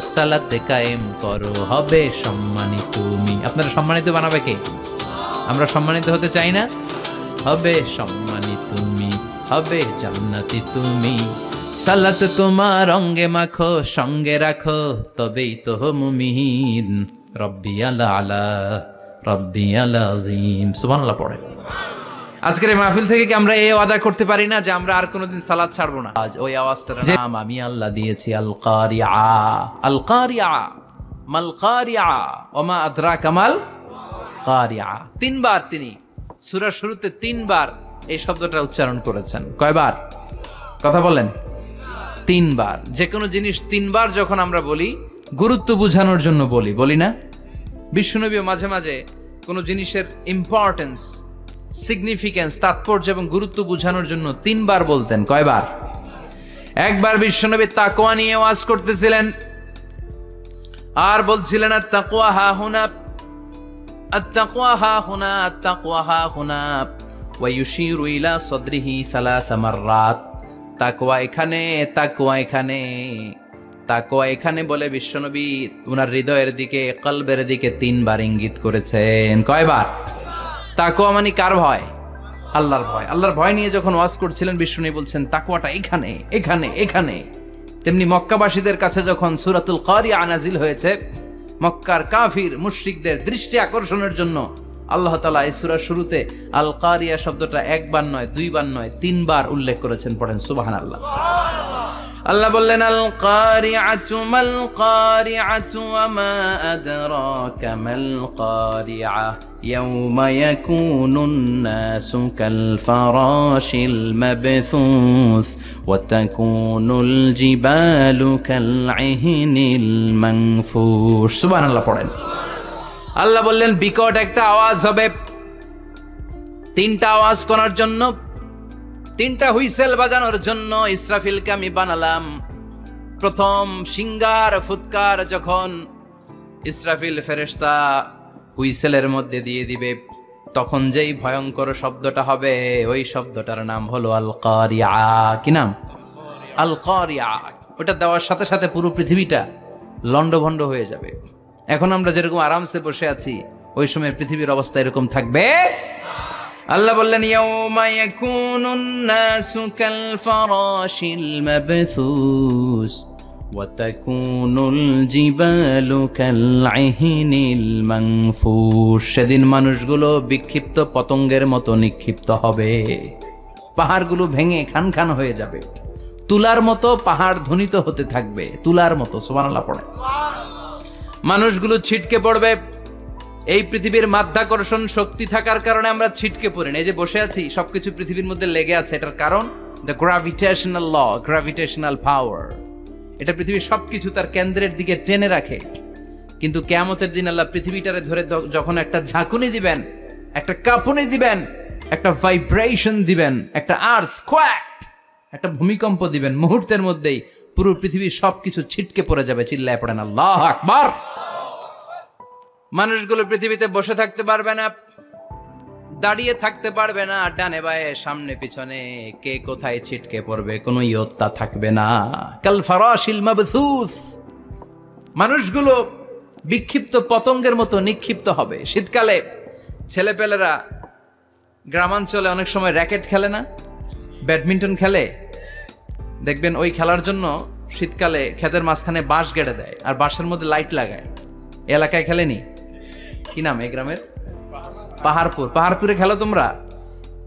সালাতে কায়েম করো, হবে সম্মানিত তুমি। আপনারা সম্মানিত বানাবে কে? আমরা সম্মানিত হতে চাই না? হবে সম্মানিত তুমি, হবে জান্নাতি তুমি। সালাত তোমার অঙ্গে মাখো, সঙ্গে রাখো, তবেই তো মুমিন। রব্বি আলা আলা, রব্বি আলা আজিম। সুবহানাল্লাহ পড়ে। আজকের এই মাহফিল থেকে কি আমরা এই ওয়াদা করতে পারি না যে আমরা আর কোনোদিন সালাত ছাড়বো না? আজ ওই আওয়াজটার নাম আমি আল্লাহ দিয়েছি আল কারিআ। আল কারিআ, মাল কারিআ, ওমা আদরাকা মাল কারিআ। তিনবার তিনি সূরার শুরুতে তিনবার এই শব্দটা উচ্চারণ করেছেন। কয়বার? কথা বলেন। তিনবার। যে কোনো জিনিস তিনবার যখন আমরা বলি, গুরুত্ব বোঝানোর জন্য বলি, বলি না? বিশ্বনবীও মাঝে মাঝে কোনো জিনিসের ইম্পর্টেন্স, সিগনিফিকেন্স, তাৎপর্য এবং গুরুত্ব বোঝানোর জন্য তিনবার বলতেন। কয়বার? একবার বিশ্বনবী তাকওয়া নিয়ে ওয়াজ করতেছিলেন আর বলছিলেন আত-তাকওয়া হা হুনা, আত-তাকওয়া হা হুনা, আত-তাকওয়া হা হুনা, ওয়া ইউশিরু ইলা সাদরিহি সালাসা মাররাত। তাকওয়া এখানে, তাকওয়া এখানে, তাকওয়া এখানে বলে বিশ্বনবী উনার হৃদয়ের দিকে, কলবের দিকে তিনবার ইঙ্গিত করেছেন। কয়বার? তাকওয়া মানে কার ভয়? আল্লাহর ভয়। আল্লাহর ভয় নিয়ে যখন ওয়াজ করছিলেন বিষ্ণু বলছেন তাকওয়াটা এখানে, এখানে, এখানে। তেমনি মক্কাবাসীদের কাছে যখন সূরাতুল কারিআ নাজিল হয়েছে, মক্কার কাফির মুশরিকদের দৃষ্টি আকর্ষণের জন্য আল্লাহ তাআলা এই সূরার শুরুতে আল কারিআ শব্দটা একবার নয়, দুইবার নয়, তিনবার উল্লেখ করেছেন। পড়েন সুবহানাল্লাহ। আল্লাহ বললেন আল কারিআতু মাল কারিআতু ওয়া মা আদরাকা মাল কারিআ ইয়াউমা ইয়াকুনুন নাসু কাল ফারাশিল মাবথুস ওয়া তাকুনুল জিবালু কাল ইহনিল মানফুশ। সুবহানাল্লাহ পড়েন। আল্লাহ বললেন বিকট একটা আওয়াজ হবে। তিনটা আওয়াজ করার জন্য, তিনটা হুইসেল বাজানোর জন্য ইসরাফিলকে আমি বানালাম। প্রথম সিঙ্গার ফুৎকার যখন ইসরাফিল ফেরেশতা হুইসেলের মধ্যে দিয়ে দিবে, তখন যেই ভয়ঙ্কর শব্দটা হবে, ওই শব্দটার নাম হলো আল কারিআ। কি নাম? আল কারিআ। ওটা দেওয়ার সাথে সাথে পুরো পৃথিবীটা লন্ডভন্ড হয়ে যাবে। এখন আমরা যেরকম আরামসে বসে আছি, ওই সময় পৃথিবীর অবস্থা এরকম থাকবে। আল্লাহ বললেন ইয়াউমা ইয়াকুনুন নাসু কাল ফারাশিল মাবথুস ওয়া তাকুনুল জিবালু কাল ইহনিল মানফুশ। সেদিন মানুষগুলো বিক্ষিপ্ত পতঙ্গের মতো নিক্ষিপ্ত হবে। পাহাড়গুলো ভেঙে খান খান হয়ে যাবে। তুলার মতো পাহাড় ধ্বনিত হতে থাকবে, তুলার মতো। সুবহানাল্লাহ পড়ে। মানুষগুলো ছিটকে পড়বে। এই পৃথিবীর মাধ্যাকর্ষণ শক্তি থাকার কারণে আমরা ছিটকে পড়ি না। এই যে বসে আছি, সবকিছু পৃথিবীর মধ্যে লেগে আছে। এটার কারণ দ্য গ্র্যাভিটেশনাল ল, গ্র্যাভিটেশনাল পাওয়ার। এটা পৃথিবীর সবকিছু তার কেন্দ্রের দিকে টেনে রাখে। কিন্তু কিয়ামতের দিন আল্লাহ পৃথিবীটারে ধরে যখন একটা ঝাঁকুনি দিবেন, একটা কাঁপুনি দিবেন, একটা ভাইব্রেশন দিবেন, একটা আর্থকোয়েক, একটা ভূমিকম্প দিবেন, মুহূর্তের মধ্যেই পুরো পৃথিবীর সবকিছু ছিটকে পড়ে যাবে। চিল্লায় পড়েন আল্লাহু আকবার। মানুষগুলো পৃথিবীতে বসে থাকতে পারবে না, দাঁড়িয়ে থাকতে পারবে না, ডানে বায়ে সামনে পিছনে কে কোথায় ছিটকে পড়বে কোনো ইয়ত্তা থাকবে না। কাল ফারাশিল মাবথুস। মানুষগুলো বিক্ষিপ্ত পতঙ্গের মতো নিক্ষিপ্ত হবে। শীতকালে ছেলেপেলেরা গ্রামাঞ্চলে অনেক সময় র্যাকেট খেলে না, ব্যাডমিন্টন খেলে। দেখবেন ওই খেলার জন্য শীতকালে ক্ষেতের মাঝখানে বাঁশ গেড়ে দেয় আর বাঁশের মধ্যে লাইট লাগায়। এলাকায় খেলেনি? কি নাম এই গ্রামের? পাহাড়পুর। পাহাড়পুরে খেলো তোমরা?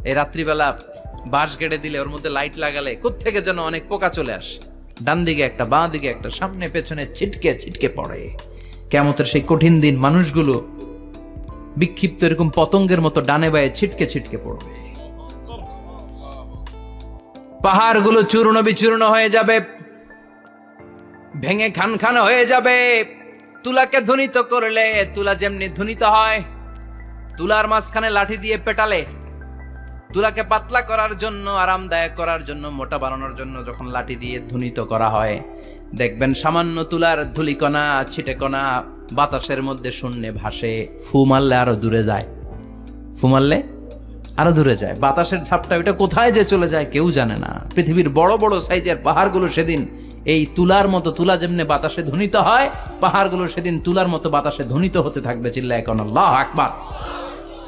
এই রাত্রিবেলা বাঁশ গেড়ে দিলে ওর মধ্যে লাইট লাগালে কোত্থেকে যেন অনেক পোকা চলে আসে। ডান দিকে একটা, বাঁ দিকে একটা, সামনে পেছনে ছিটকে ছিটকে পড়ে। কিয়ামতের সেই কঠিন দিন মানুষগুলো বিক্ষিপ্ত এরকম পতঙ্গের মতো ডানে বায়ে ছিটকে ছিটকে পড়বে। পাহাড়গুলো চূর্ণ বিচূর্ণ হয়ে যাবে, ভেঙে খান খান হয়ে যাবে। তুলাকে ধ্বনিত করলে তুলা যেমনি ধ্বনিত হয়, তুলার মাঝখানে লাঠি দিয়ে পেটালে, তুলাকে পাতলা করার জন্য, আরামদায়ক করার জন্য, মোটা বানানোর জন্য যখন লাঠি দিয়ে ধ্বনিত করা হয়, দেখবেন সামান্য তুলার ধুলিকণা, ছিটেকণা বাতাসের মধ্যে শূন্যে ভাসে। ফু মারলে আরো দূরে যায়, ফু মারলে আরো দূরে যায়। বাতাসের ঝাপটা ওইটা কোথায় যে চলে যায় কেউ জানে না। পৃথিবীর বড় বড় সাইজের পাহাড়গুলো সেদিন এই তুলার মতো, তুলা যেমনি বাতাসে ধ্বনিত হয়, পাহাড়গুলো সেদিন তুলার মতো বাতাসে ধ্বনিত হতে থাকবে। চিল্লায় এখন আল্লাহু আকবার।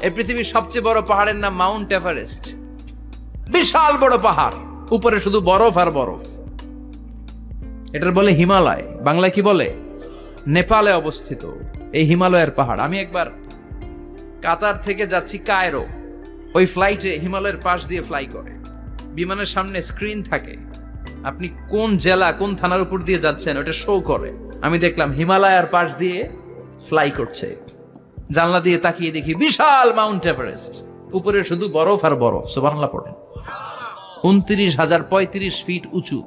এই পৃথিবীর সবচেয়ে বড় পাহাড়ের নাম মাউন্ট এভারেস্ট। বিশাল বড় পাহাড়, উপরে শুধু বরফ আর বরফ। এটার বলে হিমালয়, বাংলায় কি বলে? নেপালে অবস্থিত এই হিমালয়ের পাহাড়। আমি একবার কাতার থেকে যাচ্ছি কায়রো, ওই ফ্লাইটে হিমালয়ের পাশ দিয়ে ফ্লাই করে, বিমানের সামনে স্ক্রিন থাকে, আপনি কোন জেলা কোন থানার উপর দিয়ে যাচ্ছেন ওটা শো করে। আমি দেখলাম হিমালয়ের পাশ দিয়ে ফ্লাই করছে, জানলা দিয়ে তাকিয়ে দেখি বিশাল মাউন্ট এভারেস্ট, উপরে শুধু বরফ আর বরফ। সুবহানাল্লাহ পড়েন। 29,035 ফিট উঁচু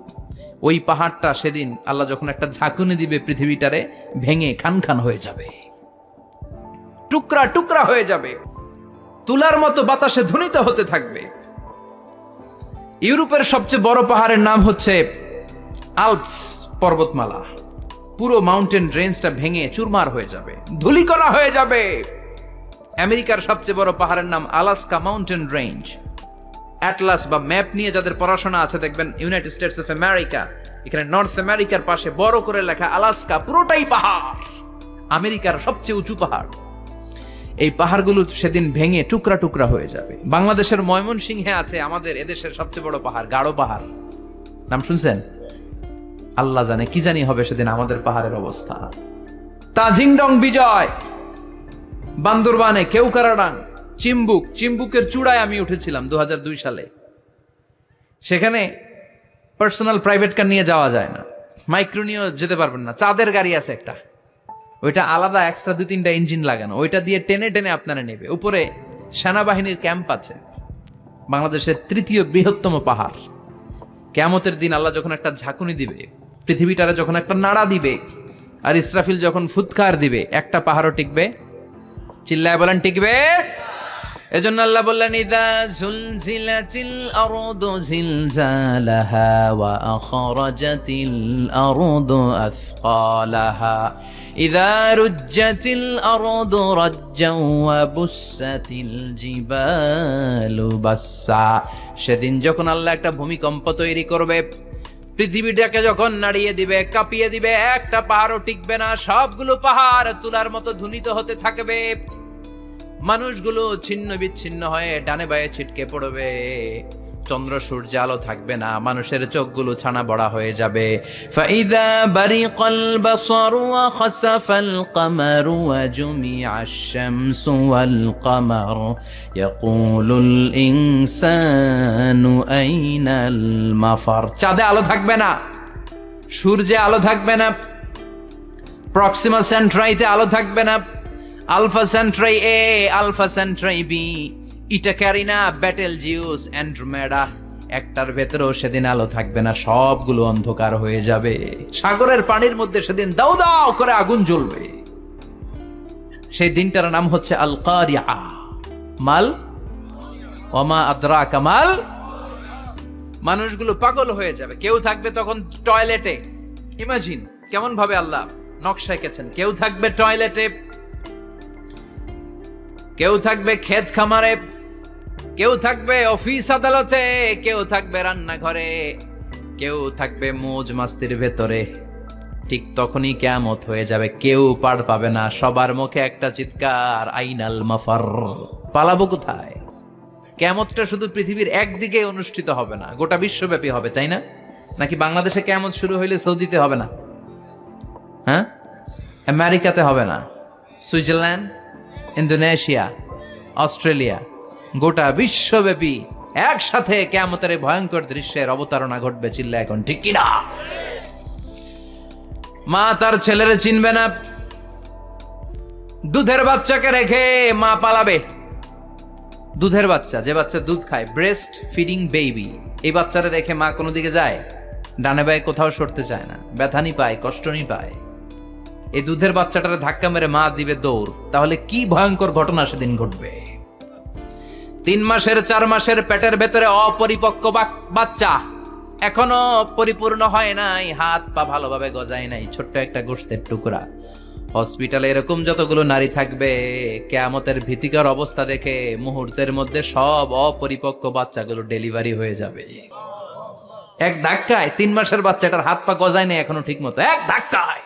ওই পাহাড়টা সেদিন আল্লাহ যখন একটা ঝাঁকুনি দিবে, পৃথিবীটারে ভেঙে খান খান হয়ে যাবে, টুকরা টুকরা হয়ে যাবে, তুলার মতো বাতাসে ধ্বনিত হতে থাকবে। ইউরোপের সবচেয়ে বড় পাহাড়ের নাম হচ্ছে আল্পস পর্বতমালা। পুরো মাউন্টেন রেঞ্জটা ভেঙে চুরমার হয়ে যাবে, ধূলিকণা হয়ে যাবে। আমেরিকার সবচেয়ে বড় পাহাড়ের নাম আলাস্কা মাউন্টেন রেঞ্জ। অ্যাটলাস বা ম্যাপ নিয়ে যাদের পড়াশোনা আছে দেখবেন ইউনাইটেড স্টেটস অফ আমেরিকা, এখানে নর্থ আমেরিকার পাশে বড় করে লেখা আলাস্কা, পুরোটাই পাহাড়, আমেরিকার সবচেয়ে উঁচু পাহাড়। এই পাহাড়গুলো সেদিন ভেঙে টুকরা টুকরা হয়ে যাবে। বাংলাদেশের ময়মনসিংহে আছে আমাদের এদেশের সবচেয়ে বড় পাহাড়, গাঢ় পাহাড়, নাম শুনছেন? আল্লাহ জানে কি জানি হবে সেদিন আমাদের পাহাড়ের অবস্থা। তাজিংডং বিজয়, বান্দরবানে কেউকারাডাং, চিম্বুক, চিম্বুকের চূড়ায় আমি উঠেছিলাম 2002 সালে। সেখানে পার্সোনাল প্রাইভেট কার নিয়ে যাওয়া যায় না, মাইক্রো নিয়েও যেতে পারবেন না। চাঁদের গাড়ি আছে একটা, ওইটা আলাদা এক্সট্রা 2-3টা ইঞ্জিন লাগানো, ওইটা দিয়ে টেনে টেনে আপনারা নেবে। উপরে সেনাবাহিনীর ক্যাম্প আছে। বাংলাদেশের 3য় বৃহত্তম পাহাড়। কিয়ামতের দিন আল্লাহ যখন একটা ঝাঁকুনি দিবে, পৃথিবীটারে যখন একটা নাড়া দিবে, আর ইসরাফিল যখন ফুৎকার দিবে, একটা পাহাড়ও টিকবে? চিল্লায় বলেন টিকবে? এজন্য আল্লাহ বললেন ইযা যুলজিলাতিল আরদু জিলজালাহা ওয়া আখরাজাতিল আরদু আসকালাহা ইযা রুজ্জাতিল আরদু রাজ্জাও ওয়া বুসাতিল জিবালু বাসসা। সেদিন যখন আল্লাহ একটা ভূমিকম্প তৈরি করবে, পৃথিবীটাকে যখন নাড়িয়ে দিবে, কাঁপিয়ে দিবে, একটা পাহাড়ও টিকবে না, সবগুলো পাহাড় তুলার মতো ধ্বনিত হতে থাকবে। মানুষগুলো ছিন্ন বিচ্ছিন্ন হয়ে ডানে বায়ে ছিটকে পড়বে, চন্দ্র সূর্য আলো থাকবে না, মানুষের চোখগুলো ছানা বড়া হয়ে যাবে। ফাইদা বারিকাল বাসারু ওয়া খাসাফাল কামারু ওয়া জুমিআশ শামসু ওয়াল কামার ইয়াকুলুল ইনসানু আইনাল মাফার। চাঁদে আলো থাকবে না, সূর্যে আলো থাকবে না, প্রক্সিমা সেন্ট্রাইতে আলো থাকবে না, আলফা সেন্ট্রাই এ, আলফা সেন্ট্রাই বি, ইটা ক্যারিনা, ব্যাটেল জিউস, অ্যান্ড্রোমেডা, একটার ভেতরেও সেদিন আলো থাকবে না, সবগুলো অন্ধকার হয়ে যাবে। সাগরের পানির মধ্যে সেদিন দাউ দাউ করে আগুন জ্বলবে। সেই দিনটার নাম হচ্ছে আল কারিয়া। মাল ওমা আদরাকা মাল। মানুষগুলো পাগল হয়ে যাবে। কেউ থাকবে তখন টয়লেটে, ইমাজিন কেমন ভাবে আল্লাহ নকশা এঁকেছেন। কেউ থাকবে টয়লেটে, কেউ থাকবে ক্ষেত খামারে, কেউ থাকবে অফিস আদালতে, কেউ থাকবে রান্নাঘরে, কেউ থাকবে মৌজ মাস্তির ভেতরে। ঠিক তখনই কিয়ামত হয়ে যাবে, কেউ পার পাবে না, সবার মুখে একটা চিৎকার, আইনাল মাফার। পালাবো কোথায়? কিয়ামতটা শুধু পৃথিবীর একদিকে অনুষ্ঠিত হবে না, গোটা বিশ্বব্যাপী হবে, তাই না? নাকি বাংলাদেশে কিয়ামত শুরু হইলে সৌদিতে হবে না? হ্যাঁ, আমেরিকাতে হবে না, সুইজারল্যান্ড, ইন্দোনেশিয়া, অস্ট্রেলিয়া, গোটা বিশ্বব্যাপী একসাথে কিয়ামতের ভয়ঙ্কর দৃশ্যের অবতারণা ঘটবে। চিল্লা এখন ঠিক কিনা? মা তার ছেলেরে চিনবে না, দুধের বাচ্চাকে রেখে মা পালাবে। দুধের বাচ্চা, যে বাচ্চা দুধ খায়, ব্রেস্ট ফিডিং বেবি, এই বাচ্চারা রেখে মা কোনো দিকে যায়? ডানে বায়ে কোথাও সরতে চায় না, ব্যথানি পায়, কষ্টনি পায়। এই দুধের বাচ্চাটারে ধাক্কা মেরে মা দিবে দৌড়। তাহলে কি ভয়ঙ্কর ঘটনা সেদিন ঘটবে। 3 মাসের 4 মাসের পেটের ভেতরে অপরিপক্ক বাচ্চা, এখনো পরিপূর্ণ হয় নাই, হাত পা ভালোভাবে গজায় নাই, ছোট্ট একটা গোশতের টুকরা। হসপিটালে এরকম যতগুলো নারী থাকবে, কিয়ামতের ভীতিকর অবস্থা দেখে মুহূর্তের মধ্যে সব অপরিপক্ক বাচ্চাগুলো ডেলিভারি হয়ে যাবে। এক ধাক্কায় 3 মাসের বাচ্চাটার হাত পা গজায় নেই এখনো ঠিক মতো, এক ধাক্কায়,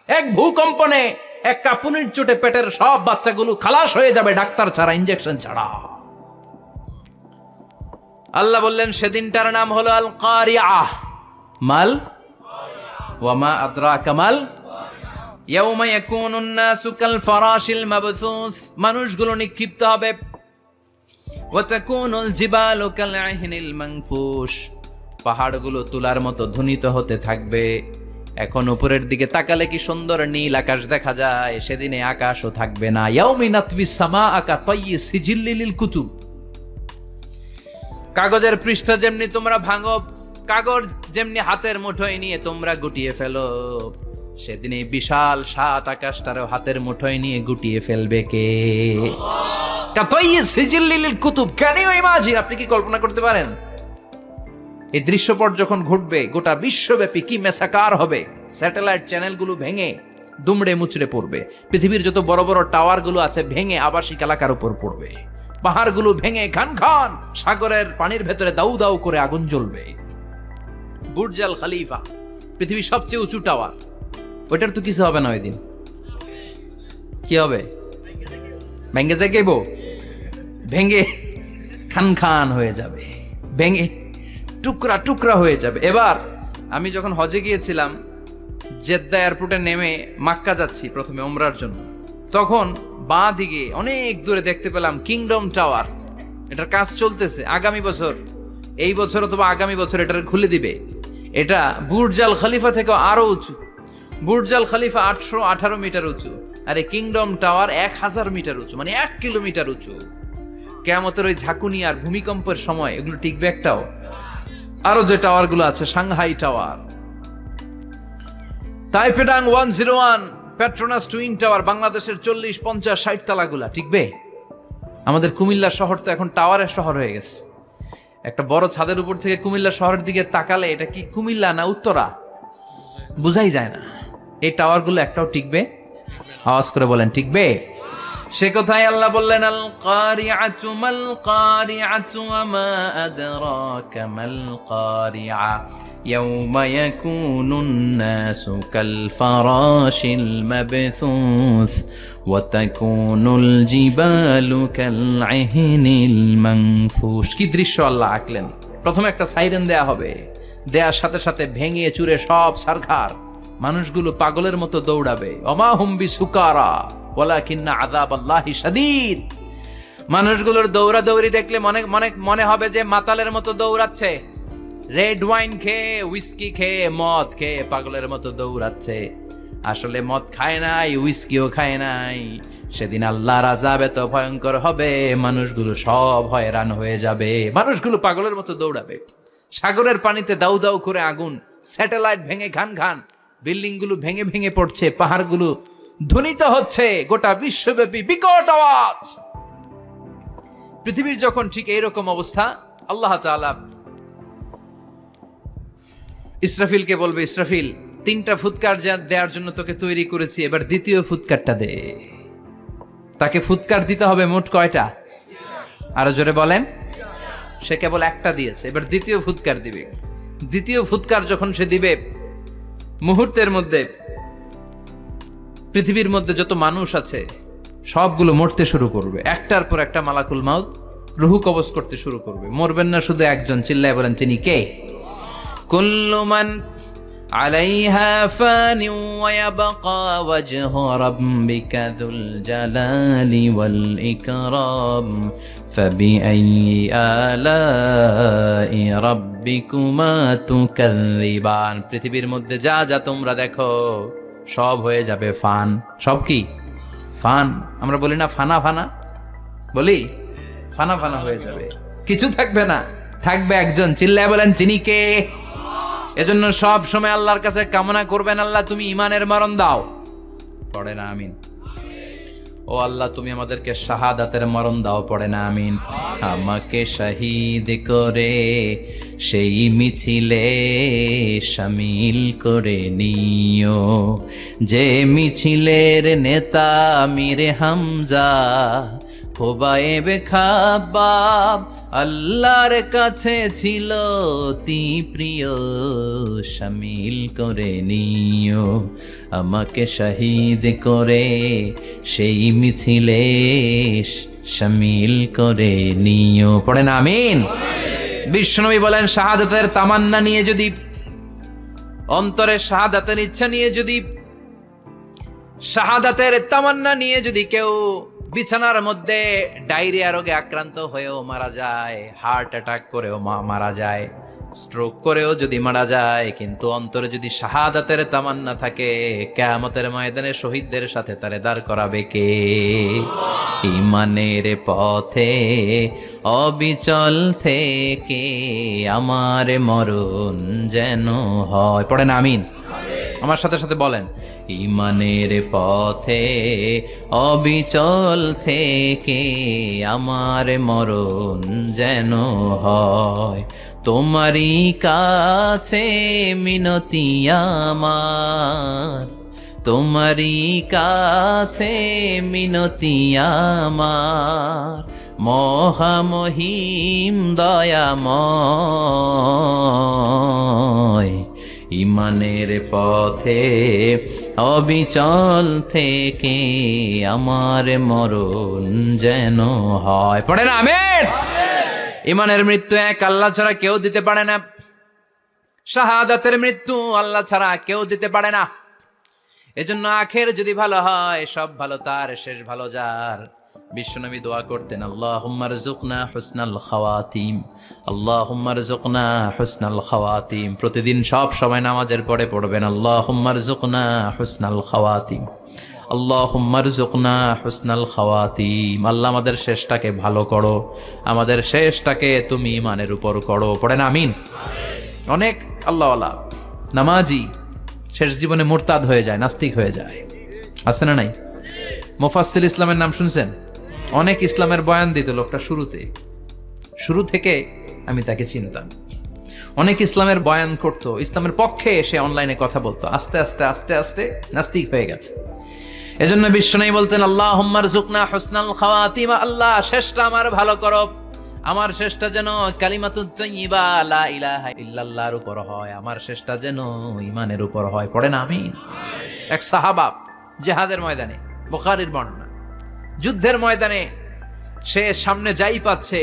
এক ভূকম্পনে, এক কাঁপুনির চোটে পেটের সব বাচ্চাগুলো খালাস হয়ে যাবে ডাক্তার ছাড়া, ইনজেকশন ছাড়া। আল্লাহ বললেন সেদিনটার নাম হলো আল কারিআহ। মাল ওয়া মা আদরাকা মাল ইয়াউমা ইয়াকুনুন নাসু কাল ফারাশিল মাবথুস, মানুষগুলো নিক্ষিপ্ত হবে। ওয়া তাকুনুল জিবালু কাল আহিনিল মানফুশ, পাহাড়গুলো তুলার মতো ধ্বনিত হতে থাকবে। এখন উপরের দিকে তাকালে কি সুন্দর নীল আকাশ দেখা যায়, সেদিনে আকাশও থাকবে না। ইয়াউমি নাতবিস সামাআ কা তায়্যি সিজিল্লিল কুতুব, কাগজের পৃষ্ঠা যেমনি তোমরা ভাঙো, কাগজ যেমনি হাতের মুঠোয় নিয়ে তোমরা গুটিয়ে ফেলো, সেদিন এই বিশাল 7 আকাশটারও হাতের মুঠোয় নিয়ে গুটিয়ে ফেলবে কে? কাতাইয়ি সিজিল্লিল কুতুব, ক্যান ইউ ইমাজিন? আপনি কি কল্পনা করতে পারেন এই দৃশ্যপট যখন ঘটবে গোটা বিশ্বব্যাপী কি মেসাকার হবে? স্যাটেলাইট চ্যানেলগুলো ভেঙে দুমড়ে মুচড়ে পড়বে, পৃথিবীর যত বড় বড় টাওয়ারগুলো আছে ভেঙে আবাসিক এলাকার উপর পড়বে, পাহাড়গুলো ভেঙে খান খান সাগরের পানির ভেতরে দাউ দাউ করে আগুন জ্বলবে। বুর্জ আল খলিফা পৃথিবীর সবচেয়ে উঁচু টাওয়ার, ওইটার তো কিছু হবে না, ওই দিন কি হবে? ভেঙে যাইব, ভেঙে খান খান হয়ে যাবে, ভেঙে টুকরা টুকরা হয়ে যাবে। এবার আমি যখন হজে গিয়েছিলাম, জেদ্দা এয়ারপোর্টে নেমে মাক্কা যাচ্ছি প্রথমে ওমরার জন্য, তখন বাঁ দিকে অনেক দূরে দেখতে পেলাম কিংডম টাওয়ার। এটার কাজ চলতেছে, আগামী বছর, এই বছর অথবা আগামী বছর এটার খুলে দিবে। এটা বুর্জ আল খলিফা থেকে আরো উঁচু। বুর্জ আল খলিফা 818 মিটার উঁচু, আর এই কিংডম টাওয়ার 1000 মিটার উঁচু, মানে 1 কিলোমিটার উঁচু। কিয়ামতের ওই ঝাঁকুনি আর ভূমিকম্পের সময় এগুলো টিকবে একটাও? আরো যে টাওয়ার গুলো আছে, সাংহাই টাওয়ার, তাইপেডাং 101, পেট্রোনাস টুইন টাওয়ার, বাংলাদেশের 40, 50, 60 তালাগুলা টিকবে? আমাদের কুমিল্লা শহর তো এখন টাওয়ারের শহর হয়ে গেছে। একটা বড় ছাদের উপর থেকে কুমিল্লা শহরের দিকে তাকালে এটা কি কুমিল্লা না উত্তরা বুঝাই যায় না। এই টাওয়ারগুলো একটাও টিকবে? আওয়াজ করে বলেন টিকবে? সে কথাই আল্লাহ বললেন আল কারিআতু মাল কারিআতু ওয়া মা আদরাকা মাল কারিআ ইয়াউমা ইয়াকুনুন নাসু কাল ফারাশিল মাবথুস ওয়া তাকুনুল জিবালু কাল আহিনিল মানফুশ। কি দৃশ্য আল্লাহ আঁকলেন! প্রথমে একটা সাইরেন দেয়া হবে, দেয়ার সাথে সাথে ভেঙে চুরে সব সারখার, মানুষগুলো পাগলের মতো দৌড়াবে। ওমা হুম বিসুকারা ওয়ালাকিন্না আযাবাল্লাহি শাদীদ। মানুষগুলোর দৌড়াদৌড়ি দেখলে মনে হবে যে মাতালের মতো দৌড়াচ্ছে, রেড ওয়াইন খেয়ে, উইস্কি খেয়ে, মদ খেয়ে পাগলের মতো দৌড়াচ্ছে। আসলে মদ খায় নাই, উইস্কিও খায় নাই। সেদিন আল্লাহর আযাব এত ভয়ঙ্কর হবে, মানুষগুলো সব হয়রান হয়ে যাবে, মানুষগুলো পাগলের মতো দৌড়াবে। সাগরের পানিতে দাউ দাউ করে আগুন, স্যাটেলাইট ভেঙে খান খান, বিল্ডিং গুলো ভেঙে ভেঙে পড়ছে, পাহাড়গুলো ধ্বনিত হচ্ছে, গোটা বিশ্বব্যাপী বিকট আওয়াজ। পৃথিবীর যখন ঠিক এইরকম অবস্থা, আল্লাহ তাআলা ইসরাফিলকে বলবে, ইসরাফিল 3টা ফুৎকার দেওয়ার জন্য তোকে তৈরি করেছি, এবার দ্বিতীয় ফুৎকারটা দে। তাকে ফুৎকার দিতে হবে মোট কয়টা? আরো জোরে বলেন। সে কেবল একটা দিয়েছে, এবার দ্বিতীয় ফুৎকার দিবে। দ্বিতীয় ফুৎকার যখন সে দিবে, মুহূর্তের মধ্যে পৃথিবীর মধ্যে যত মানুষ আছে সবগুলো মরতে শুরু করবে, একটার পর একটা মালাকুল মাউত রুহু কবজ করতে শুরু করবে। মরবেন না শুধু একজন, চিল্লায় বলেন তিনি কে? কুল্লু মান আলাইহা ফানি ওয়া ইয়াবকা ওয়াজহু রাব্বিকা যুল জালালি ওয়াল ইকরাম ফাবিআইয়ি আলাই রাব্বিকুমা তুকাযযিবান। পৃথিবীর মধ্যে যা যা তোমরা দেখো সব হয়ে যাবে ফান। সব কি? ফান। আমরা বলি না ফানা ফানা, বলি ফানা ফানা হয়ে যাবে, কিছু থাকবে না, থাকবে একজন, চিল্লায় বলেন তিনি কে? এজন্য সব সময় আল্লাহর কাছে কামনা করবেন, আল্লাহ তুমি ঈমানের মরণ দাও। পড়ে না আমিন? ও আল্লাহ তুমি আমাদেরকে শাহাদাতের মরণ দাও। পড়ে না আমিন? আমাকে শহীদ করে সেই মিছিলে শামিল করে নিও, যে মিছিলের নেতা আমির হামজা, খোবায়েবে খাবাব আল্লাহর কাছে ছিল অতি প্রিয়, শামিল করে নিও আমাকে শহীদ করে সেই মিছিলে, শামিল করে নিও। পড়েন আমিন। বিশ্বনবী বলেন, শাহাদাতের তামান্না নিয়ে যদি, অন্তরে শাহাদাতের ইচ্ছা নিয়ে যদি, শাহাদাতের তামান্না নিয়ে যদি কেউ বিছানার মধ্যে ডায়রিয়া রোগে আক্রান্ত হয়েও মারা যায়, হার্ট অ্যাটাক করেও মারা যায়, স্ট্রোক করেও যদি মারা যায়, কিন্তু অন্তরে যদি শাহাদাতের তামান্না থাকে, কিয়ামতের ময়দানে শহীদদের সাথে তারে দাঁড় করাবে কে? ঈমানের পথে অবিচল থেকে আমার মরণ যেন হয়। পড়েন আমিন। আমার সাথে সাথে বলেন, ঈমানের পথে অবিচল থেকে আমার মরণ যেন হয়। তোমারই কাছে মিনতি আমার, তোমারই কাছে মিনতি আমার, মহামহিম দয়াময়। ঈমানের পথে অবিচল থেকে আমার মরণ যেন হয়। পড়েন আমিন। ঈমানের মৃত্যু এক, আল্লাহ ছাড়া কেউ দিতে পারে না। শাহাদাতের মৃত্যু আল্লাহ ছাড়া কেউ দিতে পারে না। এজন্য আখের যদি ভালো হয়, সব ভালো তার, শেষ ভালো যার। বিশ্বনবী দোয়া করতেন, আল্লাহুম্মা রযুকনা হুসনাল খাওয়াতিম, আল্লাহুম্মা রযুকনা হুসনাল খাওয়াতিম। প্রতিদিন সব সময় নামাজের পরে পড়বেন, আল্লাহুম্মা রযুকনা হুসনাল খাওয়াতিম, আল্লাহুম্মা রযুকনা হুসনাল খাওয়াতিম। আল্লাহ আমাদের শেষটাকে ভালো করো, আমাদের শেষটাকে তুমি ঈমানের উপর করো। পড়েন আমিন। অনেক আল্লাহওয়ালা নামাজি শেষ জীবনে মুরতাদ হয়ে যায়, নাস্তিক হয়ে যায়, আছে না নাই? মুফাসসিল ইসলামের নাম শুনছেন? অনেক ইসলামের বয়ান দিত লোকটা শুরু থেকে আমি তাকে চিনতাম। অনেক ইসলামের বয়ান করতো, ইসলামের পক্ষে এসে অনলাইনে কথা বলতো, আস্তে আস্তে আস্তে আস্তে নাস্তিক হয়ে গেছে। এজন্য বিশ্বনবী বলতেন, আল্লাহুম্মা রযুকনা হুসনাল খাওয়াতিম, আল্লাহ শেষটা আমার ভালো করো, আমার শেষটা যেন কালিমাতুত তাইয়্যিবা লা ইলাহা ইল্লাল্লাহর উপর হয়, আমার শেষটা যেন ঈমানের উপর হয়। পড়েন আমিন। এক সাহাবা জিহাদের ময়দানে, বুখারীর বর্ণনা, যুদ্ধের ময়দানে সে সামনে যাই পাচ্ছে,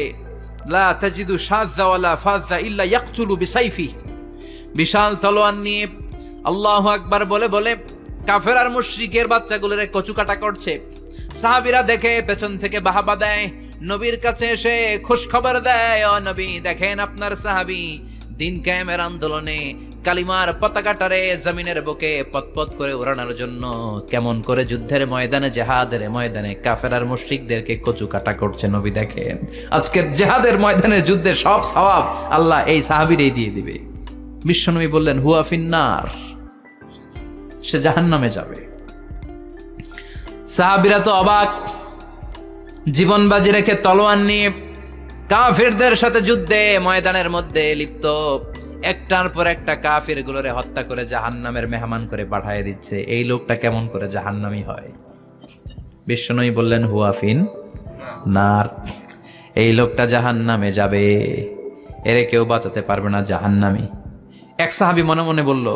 লা তাজিদু শাযযা ওয়ালা ফাযযা ইল্লা ইয়াকতুলু বিসাইফি, বিশাল তলোয়ার নিয়ে আল্লাহু আকবার বলে বলে কাফের আর মুশরিকের বাচ্চাগুলোরে কচুকাটা করছে। সাহাবীরা দেখে পেছন থেকে বাহাবা দেয়, নবীর কাছে এসে খুশ খবর দেয়, ও নবী দেখেন আপনার সাহাবী দিন কায়েমের আন্দোলনে কালিমার পতাকাটারে জমিনের বুকে পতপত করে উড়ানোর জন্য কেমন করে যুদ্ধের ময়দানে, জিহাদের ময়দানে কাফের আর মুশরিকদেরকে কচুকাটা করছে। নবী দেখেন আজকের জিহাদের ময়দানে যুদ্ধের সব সওয়াব আল্লাহ এই সাহাবীরই দিয়ে দিবে। বিশ্বনবী বললেন, হুয়া ফিন্নার, সে জাহান্নামে যাবে। সাহাবীরা তো অবাক, জীবন বাজি রেখে তলোয়ার নিয়ে কাফিরদের সাথে যুদ্ধে ময়দানের মধ্যে লিপ্ত, একটার পর একটা কাফির গুলোরে হত্যা করে জাহান্নামের মেহমান করে পাঠিয়ে দিচ্ছে। এই লোকটা কেমন করে জাহান্নামী হয়? বিশ্বনবী বললেন, হুয়া ফিন নার, এই লোকটা জাহান্নামে যাবে, এরে কেউ বাঁচাতে পারবে না, জাহান্নামী। এক সাহাবী মনে মনে বলল,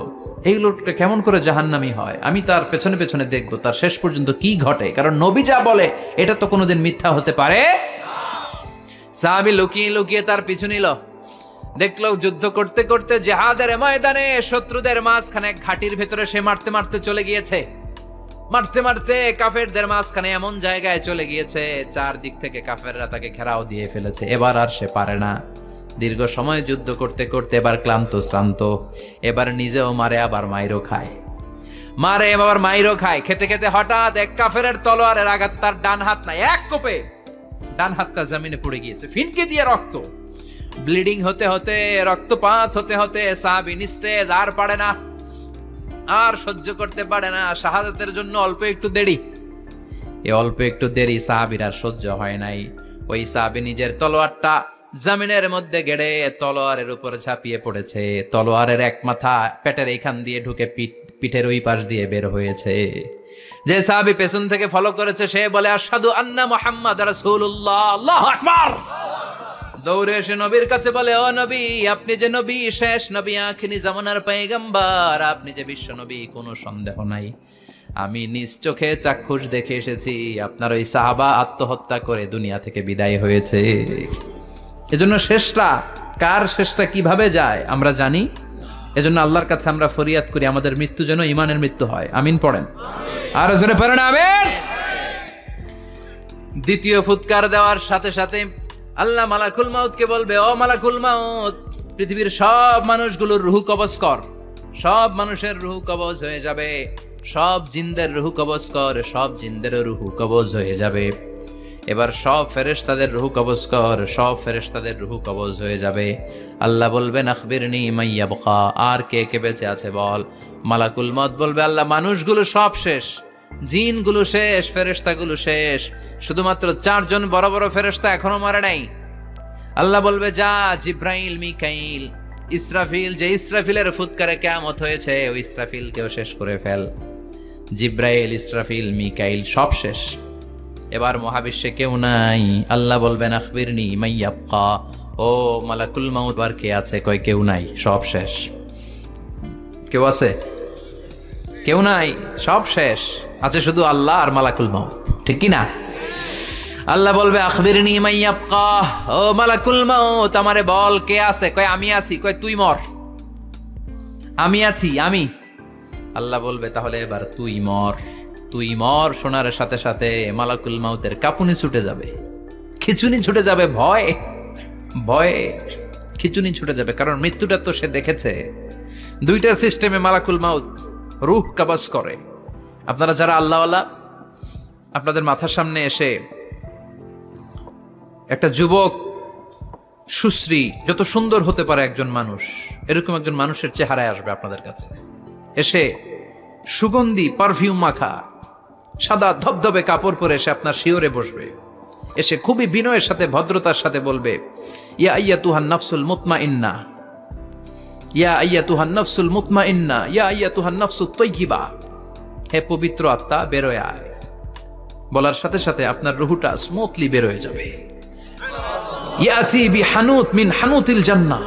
এই লোকটা কেমন করে জাহান্নামী হয়, আমি তার পেছনে পেছনে দেখবো তার শেষ পর্যন্ত কি ঘটে, কারণ নবী যা বলে এটা তো কোনোদিন মিথ্যা হতে পারে। সাহাবী লুকিয়ে লুকিয়ে তার পিছু নিল, দেখলো যুদ্ধ করতে করতে জিহাদের ময়দানে শত্রুদের মাঝখানে ঘাটির ভেতরে সে মারতে মারতে চলে গিয়েছে, মারতে মারতে কাফেরদের মাঝখানে এমন জায়গায় চলে গিয়েছে চারদিক থেকে কাফেররা তাকে ঘেরাও দিয়ে ফেলেছে। এবার আর সে পারে না, দীর্ঘ সময় যুদ্ধ করতে করতে এবার ক্লান্ত শ্রান্ত, এবার নিজেও মারে আবার মাইরও খায়, মারে আবার মাইরও খায়। খেতে খেতে হঠাৎ এক কাফেরের তলোয়ারের আঘাতে তার ডান হাত নাই, এক কোপে ডান হাতটা জমিনে পড়ে গিয়েছে, ফিনকে দিয়ে রক্ত, ব্লিডিং হতে হতে, রক্তপাত হতে হতে সাহাবী নিস্তেজ, আর পারে না, আর সহ্য করতে পারে না। শাহাদাতের জন্য অল্প একটু দেরি, এই অল্প একটু দেরি সাহাবীর আর সহ্য হয় নাই। ওই সাহাবী নিজের তলোয়ারটা জমিনের মধ্যে গেড়ে তলোয়ারের উপর ঝাঁপিয়ে পড়েছে, তলোয়ারের এক মাথা পেটের এইখান দিয়ে ঢুকে পিঠের ওই পাশ দিয়ে বের হয়েছে। যে সাহাবী পেছন থেকে ফলো করেছে সে বলে আশহাদু আন্না মুহাম্মাদ রাসূলুল্লাহ, আল্লাহু আকবার। দৌড়ে এসে নবীর কাছে বলে, ও নবী, আপনি যে নবী, শেষ নবী, আখিরি জামানার পয়গম্বর, আপনি যে বিশ্ব নবী, কোনো সন্দেহ নাই। আমি নিজ চোখে চাক্ষুষ দেখে এসেছি আপনার ওই সাহাবা আত্মহত্যা করে দুনিয়া থেকে বিদায় হয়েছে। এজন্য শেষটা কার, শেষটা কিভাবে যায় আমরা জানি। এজন্য আল্লাহর কাছে আমরা ফরিয়াদ করি আমাদের মৃত্যু যেন ঈমানের মৃত্যু হয়। আমিন পড়েন, আর জোরে পড়েন আমিন। দ্বিতীয় ফুৎকার দেওয়ার সাথে সাথে আল্লাহ মালাকুল মাউতকে বলবে, ও মালাকুল মাউত, পৃথিবীর সব মানুষগুলোর রুহ কবজ কর। সব মানুষের রুহ কবজ হয়ে যাবে, সব জিনদের রুহ কবজ কর, সব জিনদেরও রুহ কবজ হয়ে যাবে। এবার সব ফেরেশতাদের রুহ কবজ কর, সব ফেরেশতাদের রুহ কবজ হয়ে যাবে। আল্লাহ বলবেন আখবিরনি মান ইয়াবকা, আর কে কে বেঁচে আছে বল। মালাকুল মউত বলবে, আল্লাহ মানুষগুলো সব শেষ, জিনগুলো শেষ, ফেরেশতাগুলো শেষ, শুধুমাত্র 4 জন বড় বড় ফেরেশতা এখনো মারা নাই। আল্লাহ বলবে, যা জিব্রাইল, মিকাইল, ইসরাফিল, যে ইসরাফিলের ফুৎকারে কিয়ামত হয়েছে ওই ইসরাফিলকেও শেষ করে ফেল। জিব্রাইল, ইসরাফিল, মিকাইল সব শেষ। এবার মহাবিশ্বে কেউ নাই। আল্লাহ বলবেন আখবিরনি মান ইয়াবকা, ও মালাকুল মাউত, আর কে আছে? কয় কেউ নাই, সব শেষ। কেউ আছে? কেউ নাই, সব শেষ। আছে শুধু আল্লাহ আর মালাকুল মাউত, ঠিক কি না? আল্লাহ বলবে আখবিরনি মান ইয়াবকা, ও মালাকুল মাউত, আমারে বল কে আছে? কয় আমি আছি। কয় তুই মর। আমি আছি, আমি। আল্লাহ বলবে তাহলে এবার তুই মর। তুই মর শোনার সাথে সাথে মালাকুল মাউতের কাঁপুনি ছুটে যাবে, খিচুনি ছুটে যাবে, ভয় ভয়ে খিচুনি ছুটে যাবে, কারণ মৃত্যুটা তো সে দেখেছে। দুইটা সিস্টেমে মালাকুল মাউত রূহ কবজ করে। আপনারা যারা আল্লাহওয়ালা, আপনাদের মাথার সামনে এসে একটা যুবক, সুশ্রী, যত সুন্দর হতে পারে একজন মানুষ, এরকম একজন মানুষের চেহারায় আসবে আপনাদের কাছে। এসে সুগন্ধি পারফিউম মাখা সাদা ধবধবে কাপড় পরে এসে আপনার শিওরে বসবে। এসে খুবই বিনয়ের সাথে, ভদ্রতার সাথে বলবে, ইয়া আইয়াতুহান নাফসুল মুতমাইন্না, ইয়া আইয়াতুহান নাফসুল মুতমাইন্না, ইয়া আইয়াতুহান নাফসুত তাইয়্যিবা, হে পবিত্র আত্মা বেরোয় আয়। বলার সাথে সাথে আপনার রুহটা স্মুথলি বেরোয় যাবে। ইয়াতি বিহানুত মিন হানুতিল জান্নাহ,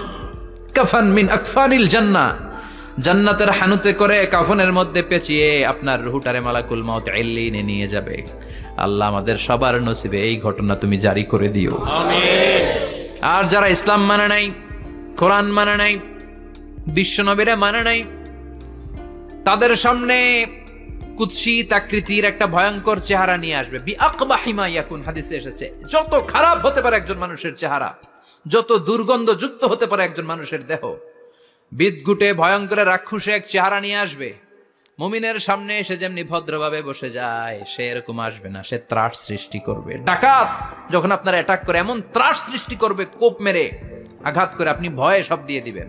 কাফান মিন আকফানিল জান্নাহ, জান্নাতের হানুতে করে কাফনের মধ্যে পেঁচিয়ে আপনার রুহটারে মালাকুল মাউত ইল্লিনে নিয়ে যাবে। আল্লাহ আমাদের সবার নসিবে এই ঘটনা তুমি জারি করে দিও, আমিন। আর যারা ইসলাম মানে নাই, কোরআন মানে নাই, বিশ্বনবীরে মানে নাই, তাদের সামনে কুৎসিত আকৃতির একটা ভয়ঙ্কর চেহারা নিয়ে আসবে। বিআকবাহি মা ইয়াকুন, হাদিসে এসেছে, যত খারাপ হতে পারে একজন মানুষের চেহারা, যত দুর্গন্ধযুক্ত হতে পারে একজন মানুষের দেহ, বিদঘুটে ভয়ঙ্কর রাক্ষসে এক চেহারা নিয়ে আসবে। মুমিনের সামনে এসে যেমনি ভদ্রভাবে বসে যায়, সে এরকম আসবে না, সে ত্রাস সৃষ্টি করবে। ডাকাত যখন আপনার অ্যাটাক করে এমন ত্রাস সৃষ্টি করবে, কোপ মেরে আঘাত করে আপনি ভয়ে সব দিয়ে দিবেন।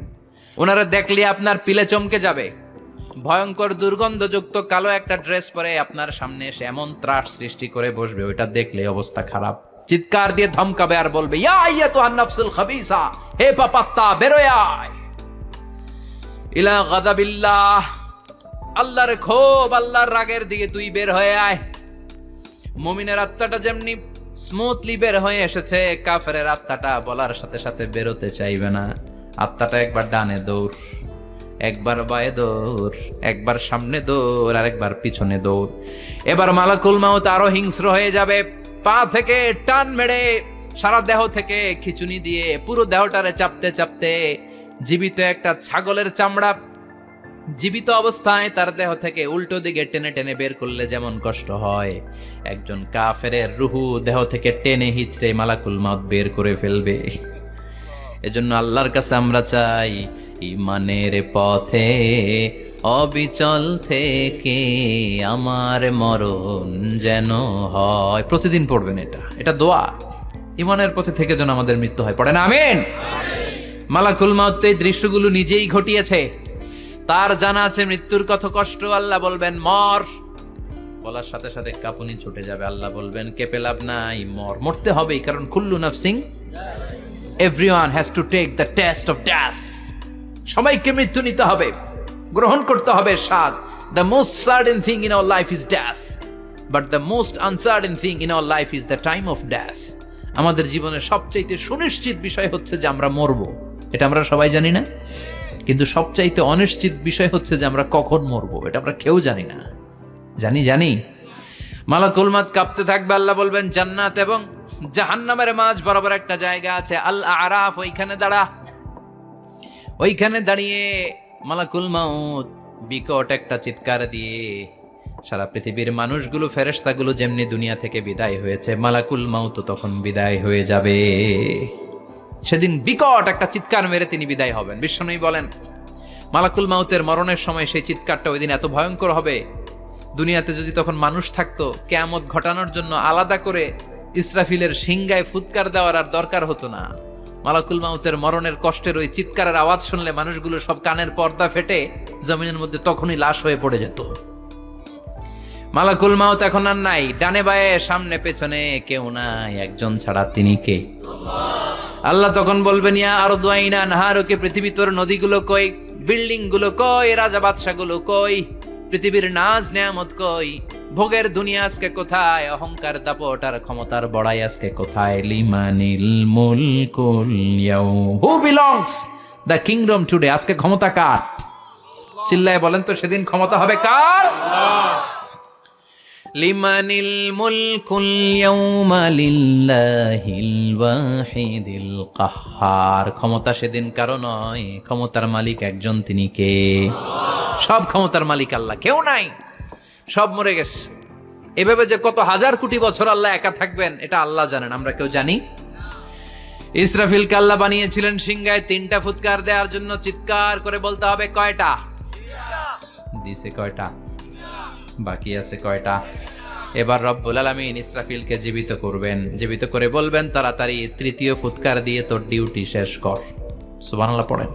ওনারা দেখলে আপনার পিলে চমকে যাবে। ভয়ঙ্কর দুর্গন্ধযুক্ত কালো একটা ড্রেস পরে আপনার সামনে এসে এমন ত্রাস সৃষ্টি করে বসবে, ওইটা দেখলে অবস্থা খারাপ। চিৎকার দিয়ে ধমকাবে আর বলবে, ইয়া আইয়াতুহান নাফসুল খাবিসা, হে পাপাত্তা বেরোয় আয় ইলা গাদাবিল্লাহ, আল্লাহর ক্ষোভ, আল্লাহর রাগের দিকে তুই বের হয়ে আয়। মুমিনের আত্মাটা যেমনি স্মুথলি বের হয়ে এসেছে, কাফেরের আত্মাটা বলার সাথে সাথে বেরোতে চাইবে না। আত্মাটা একবার ডানে দৌড়, একবার বায়ে দৌড়, একবার সামনে দৌড়, আর একবার পিছনে দৌড়। এবার মালাকুল মাউত আরো হিংস্র হয়ে যাবে। পা থেকে টান মেরে সারা দেহ থেকে খিচুনি দিয়ে পুরো দেহটারে চাপতে চাপতে জীবিত একটা ছাগলের চামড়া জীবিত অবস্থায় তার দেহ থেকে উল্টো দিকে টেনে টেনে বের করলে যেমন কষ্ট হয়, একজন কাফেরের রুহু দেহ থেকে টেনে হিচড়ে মালাকুল মাউত বের করে ফেলবে। এজন্য আল্লাহর কাছে আমরা চাই, ঈমানের পথে অবিচল থেকে আমার মরণ যেন হয়। প্রতিদিন পড়বেন এটা দোয়া। ঈমানের পথে থেকে যেন আমাদের মৃত্যু হয়, পড়েন আমিন। মালাকুল মাউত এই দৃশ্যগুলো নিজেই ঘটিয়েছে, তার জানা আছে মৃত্যুর কত কষ্ট। আল্লাহ বলবেন মর, বলার সাথে সাথে কাঁপুনি ছুটে যাবে। আল্লাহ বলবেন কেঁপে লাভ নাই, মর, মরতে হবেই, কারণ কুল্লু নাফসিন, everyone has to take the taste of death. সবাইকে মৃত্যু নিতে হবে। গ্রহণ করতে হবে স্বাদ। The most certain thing in our life is death, but the most uncertain thing in our life is the time of death. আমাদের জীবনের সবচাইতে সুনিশ্চিত বিষয় হচ্ছে যে আমরা মরবো, এটা আমরা সবাই জানি না? কিন্তু সবচাইতে অনিশ্চিত বিষয় হচ্ছে যে আমরা কখন মরবো, এটা আমরা কেউ জানি না। জানি মালাকুল মউত কাঁপতে থাকবে, আল্লাহ বলবেন জান্নাত এবং জাহান্নামের মাঝ বরাবর একটা জায়গা আছে, আল আরাফ, ওইখানে দাঁড়া। ওইখানে দাঁড়িয়ে মালাকুল মউত বিকট একটা চিৎকার দিয়ে সারা পৃথিবীর মানুষগুলো, ফেরেশতাগুলো যেমনি দুনিয়া থেকে বিদায় হয়েছে, মালাকুল মউত তখন বিদায় হয়ে যাবে। সেদিন বিকট একটা চিৎকার মেরে তিনি বিদায় হবেন। বিশ্বনবী বলেন মালাকুল মউতের মরণের সময় সেই চিৎকারটা ওই দিন এত ভয়ঙ্কর হবে, দুনিয়াতে যদি তখন মানুষ থাকতো, কিয়ামত ঘটানোর জন্য আলাদা করে ইসরাফিলের সিংগায় ফুৎকার দেওয়ার আর দরকার হতো না। মালাকুল মউতের মরণের কষ্টের ওই চিৎকারের আওয়াজ শুনলে মানুষগুলো সব কানের পর্দা ফেটে জমিনের মধ্যে তখনই লাশ হয়ে পড়ে যেত। মালাকুল মউত এখন আর নাই, ডানে বায়ে সামনে পেছনে কেউ নাই, একজন ছাড়া, তিনি কে? আল্লাহ তখন বলবেন ইয়া আরদু আইনা নাহারুকে, পৃথিবী তোর নদীগুলো কই, বিল্ডিং গুলো কই, রাজা বাদশা গুলো কই, পৃথিবীর নাজ নেয়ামত কই, ভোগের দুনিয়া আজকে কোথায়, অহংকার দাপট আর ক্ষমতার বড়াই আজকে কোথায়? লিমানিল মুলকুল ইয়াউম, who belongs the kingdom today, আজকে ক্ষমতা কার? চিল্লায় বলেন তো সেদিন ক্ষমতা হবে কার? লিমানিল মুলকুল ইয়াউমা লিল্লাহিল ওয়াহিদিল কাহ্হার, ক্ষমতা সেদিন কারো নয়, ক্ষমতার মালিক একজন, তিনি কে? সব ক্ষমতার মালিক আল্লাহ, কেউ নাই, সব মরে গেছে। এভাবে যে কত হাজার কোটি বছর আল্লাহ একা থাকবেন এটা আল্লাহ জানেন, আমরা কেউ জানি? ইসরাফিলকে আল্লাহ বানিয়েছিলেন সিংহায় 3টা ফুৎকার দেওয়ার জন্য, চিৎকার করে বলতে হবে কয়টা? দিছে কয়টা? বাকি আছে কয়টা? এবার রব্বুল আলামিন ইসরাফিলকে জীবিত করবেন, জীবিত করে বলবেন তাড়াতাড়ি 3য় ফুৎকার দিয়ে তোর ডিউটি শেষ কর। সুবহানাল্লাহ পড়েন।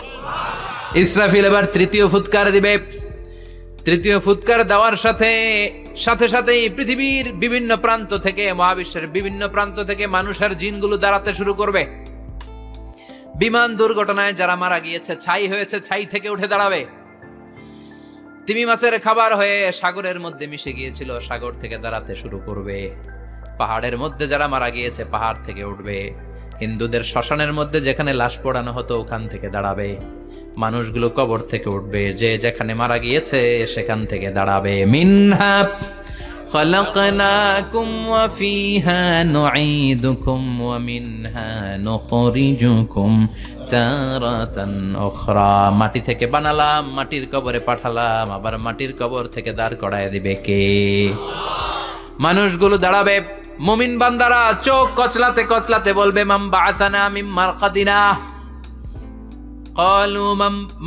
ইসরাফিল এবার 3য় ফুৎকার দিবে। 3য় ফুৎকার দেওয়ার সাথে সাথেই পৃথিবীর বিভিন্ন প্রান্ত থেকে, মহাবিশ্বের বিভিন্ন প্রান্ত থেকে মানুষের জিনগুলো দাঁড়াতে শুরু করবে। বিমান দুর্ঘটনায় যারা মারা গিয়েছে, ছাই হয়েছে, ছাই থেকে উঠে দাঁড়াবে। তিমি মাছের খাবার হয়ে সাগরের মধ্যে মিশে গিয়েছিল, সাগর থেকে দাঁড়াতে শুরু করবে। পাহাড়ের মধ্যে যারা মারা গিয়েছে, পাহাড় থেকে উঠবে। হিন্দুদের শ্মশানের মধ্যে যেখানে লাশ পোড়ানো হতো, ওখান থেকে দাঁড়াবে। মানুষগুলো কবর থেকে উঠবে, যে যেখানে মারা গিয়েছে সেখান থেকে দাঁড়াবে। মিনহা খালাকনাকুম ওয়া ফিহা নুঈদুকুম ওয়া মিনহা নুখরিজুকুম তারাতান উখরা, মাটি থেকে বানালাম, মাটির কবরে পাঠালাম, আবার মাটির কবর থেকে দাঁড় করায় দিবে কে? মানুষগুলো দাঁড়াবে। মুমিন বান্দারা চোখ কচলাতে কচলাতে বলবে মান বাআসানা মিন মারকাদিনা, قالوا